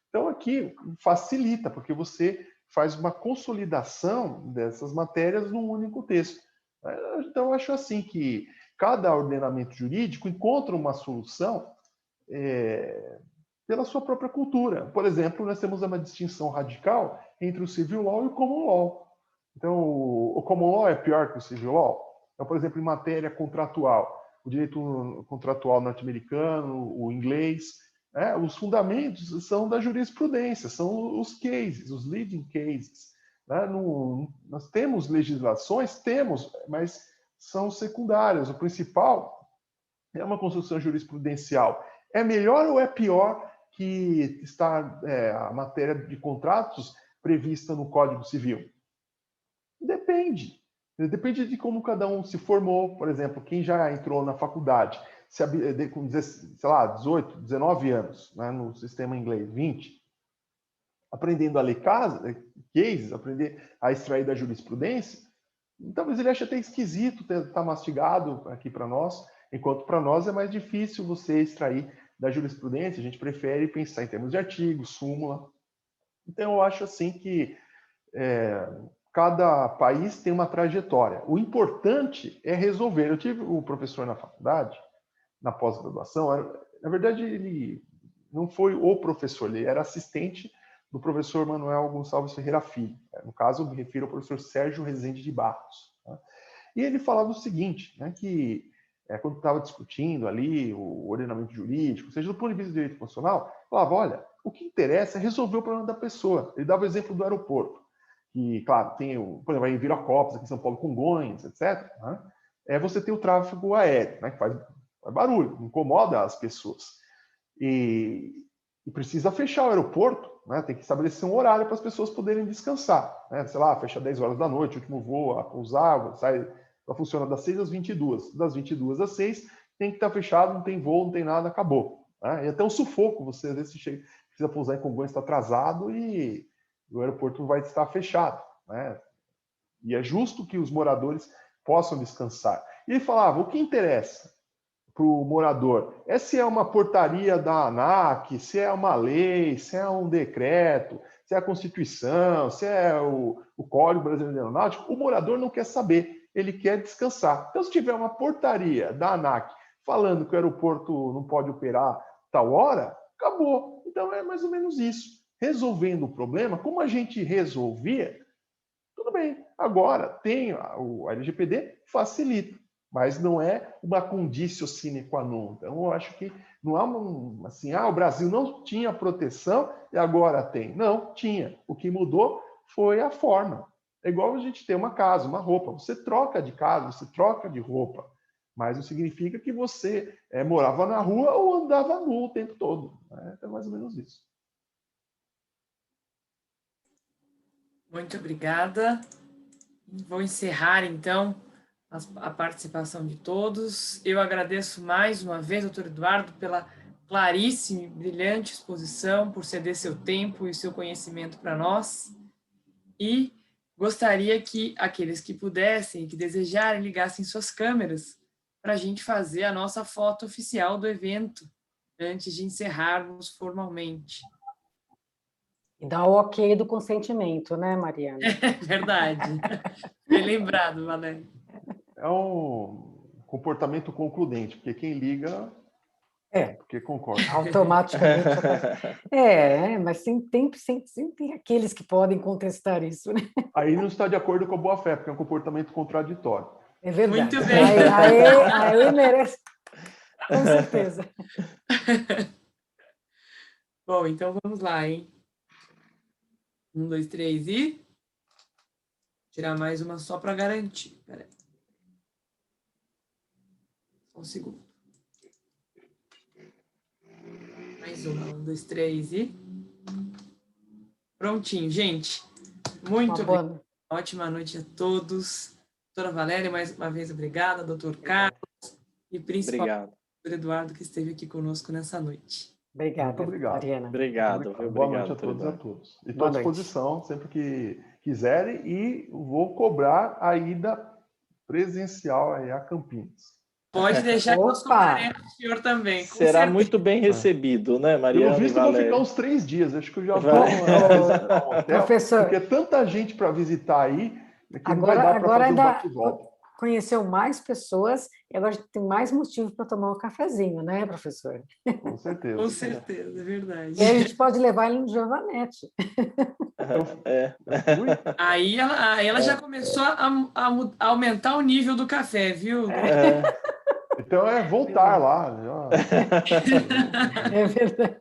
Então aqui facilita, porque você faz uma consolidação dessas matérias num único texto. Então, eu acho assim que cada ordenamento jurídico encontra uma solução pela sua própria cultura. Por exemplo, nós temos uma distinção radical entre o civil law e o common law. Então, o common law é pior que o civil law. Então, por exemplo, em matéria contratual, o direito contratual norte-americano, o inglês, os fundamentos são da jurisprudência, são os cases, os leading cases. Nós temos legislações, mas são secundárias. O principal é uma construção jurisprudencial. É melhor ou é pior que está a matéria de contratos prevista no Código Civil? Depende. Depende de como cada um se formou. Por exemplo, quem já entrou na faculdade com, sei lá, 18, 19 anos, né, no sistema inglês, 20, aprendendo a ler cases, aprender a extrair da jurisprudência, talvez ele ache até esquisito estar mastigado aqui para nós, enquanto para nós é mais difícil você extrair da jurisprudência, a gente prefere pensar em termos de artigo, súmula. Então, eu acho assim que cada país tem uma trajetória. O importante é resolver. Eu tive o professor na faculdade, na pós-graduação, na verdade, ele não foi o professor, ele era assistente do professor Manuel Gonçalves Ferreira Filho. No caso, eu me refiro ao professor Sérgio Rezende de Barros. Tá? E ele falava o seguinte, né, que quando estava discutindo ali o ordenamento jurídico, ou seja, do ponto de vista do direito constitucional, falava, olha, o que interessa é resolver o problema da pessoa. Ele dava o exemplo do aeroporto, que, claro, tem, por exemplo, em Viracopos, aqui em São Paulo, Congonhas, etc., né, você tem o tráfego aéreo, né, que faz barulho, incomoda as pessoas. E precisa fechar o aeroporto, né, tem que estabelecer um horário para as pessoas poderem descansar. Né, sei lá, fecha 10 horas da noite, o último voo a pousar, sai... Só funciona das 6 às 22. Das 22 às 6 tem que estar fechado, não tem voo, não tem nada, acabou. Né? E até um sufoco, você às vezes precisa pousar em Congonhas, está atrasado e o aeroporto vai estar fechado. Né? E é justo que os moradores possam descansar. E ele falava, o que interessa para o morador é se é uma portaria da ANAC, se é uma lei, se é um decreto, se é a Constituição, se é o Código Brasileiro de Aeronáutica. O morador não quer saber. Ele quer descansar. Então, se tiver uma portaria da ANAC falando que o aeroporto não pode operar tal hora, acabou. Então, é mais ou menos isso. Resolvendo o problema, como a gente resolvia, tudo bem. Agora, tem o LGPD, facilita, mas não é uma conditio sine qua non. Então, eu acho que não há assim, o Brasil não tinha proteção e agora tem. Não, tinha. O que mudou foi a forma. É igual a gente ter uma casa, uma roupa. Você troca de casa, você troca de roupa. Mas não significa que você morava na rua ou andava nu o tempo todo. Né? É mais ou menos isso. Muito obrigada. Vou encerrar, então, a participação de todos. Eu agradeço mais uma vez, doutor Eduardo, pela claríssima e brilhante exposição, por ceder seu tempo e seu conhecimento para nós. E gostaria que aqueles que pudessem, que desejarem, ligassem suas câmeras para a gente fazer a nossa foto oficial do evento, antes de encerrarmos formalmente. E dá o ok do consentimento, né, Mariana? Verdade. Bem lembrado, Valério. É um comportamento concludente, porque quem liga... porque concorda. Automaticamente. Mas sempre tem aqueles que podem contestar isso, né? Aí não está de acordo com a boa-fé, porque é um comportamento contraditório. É verdade. Muito bem. Aí merece, com certeza. Bom, então vamos lá, hein? 1, 2, 3 e... Tirar mais uma só para garantir. Peraí. Só um segundo. Mais uma. 1, 2, 3 e... Prontinho, gente. Muito obrigada. Ótima noite a todos. Doutora Valéria, mais uma vez, obrigada. Doutor Carlos. E principalmente o doutor Eduardo, que esteve aqui conosco nessa noite. Obrigada, muito obrigado. Mariana. Obrigado. Boa noite a todos e a todos. E estou à disposição sempre que quiserem e vou cobrar a ida presencial aí a Campinas. Pode deixar que nós cobraremos o senhor também. Será muito bem recebido, né, Mariana? Pelo visto, eu vou ficar uns 3 dias. Acho que eu já vou visitar um hotel, professor, porque é tanta gente para visitar aí que não vai agora, dar para fazer ainda um bate-volta. Conheceu mais pessoas e agora tem mais motivo para tomar um cafezinho, né, professor? Com certeza. Com certeza, é verdade. E aí a gente pode levar ele no Giovanetti. Aí ela já começou a aumentar o nível do café, viu? Então é voltar lá. É verdade.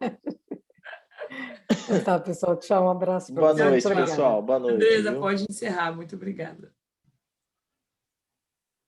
Tá, pessoal, tchau, um abraço. Boa noite, pessoal. Boa noite. Beleza, pode encerrar. Muito obrigada.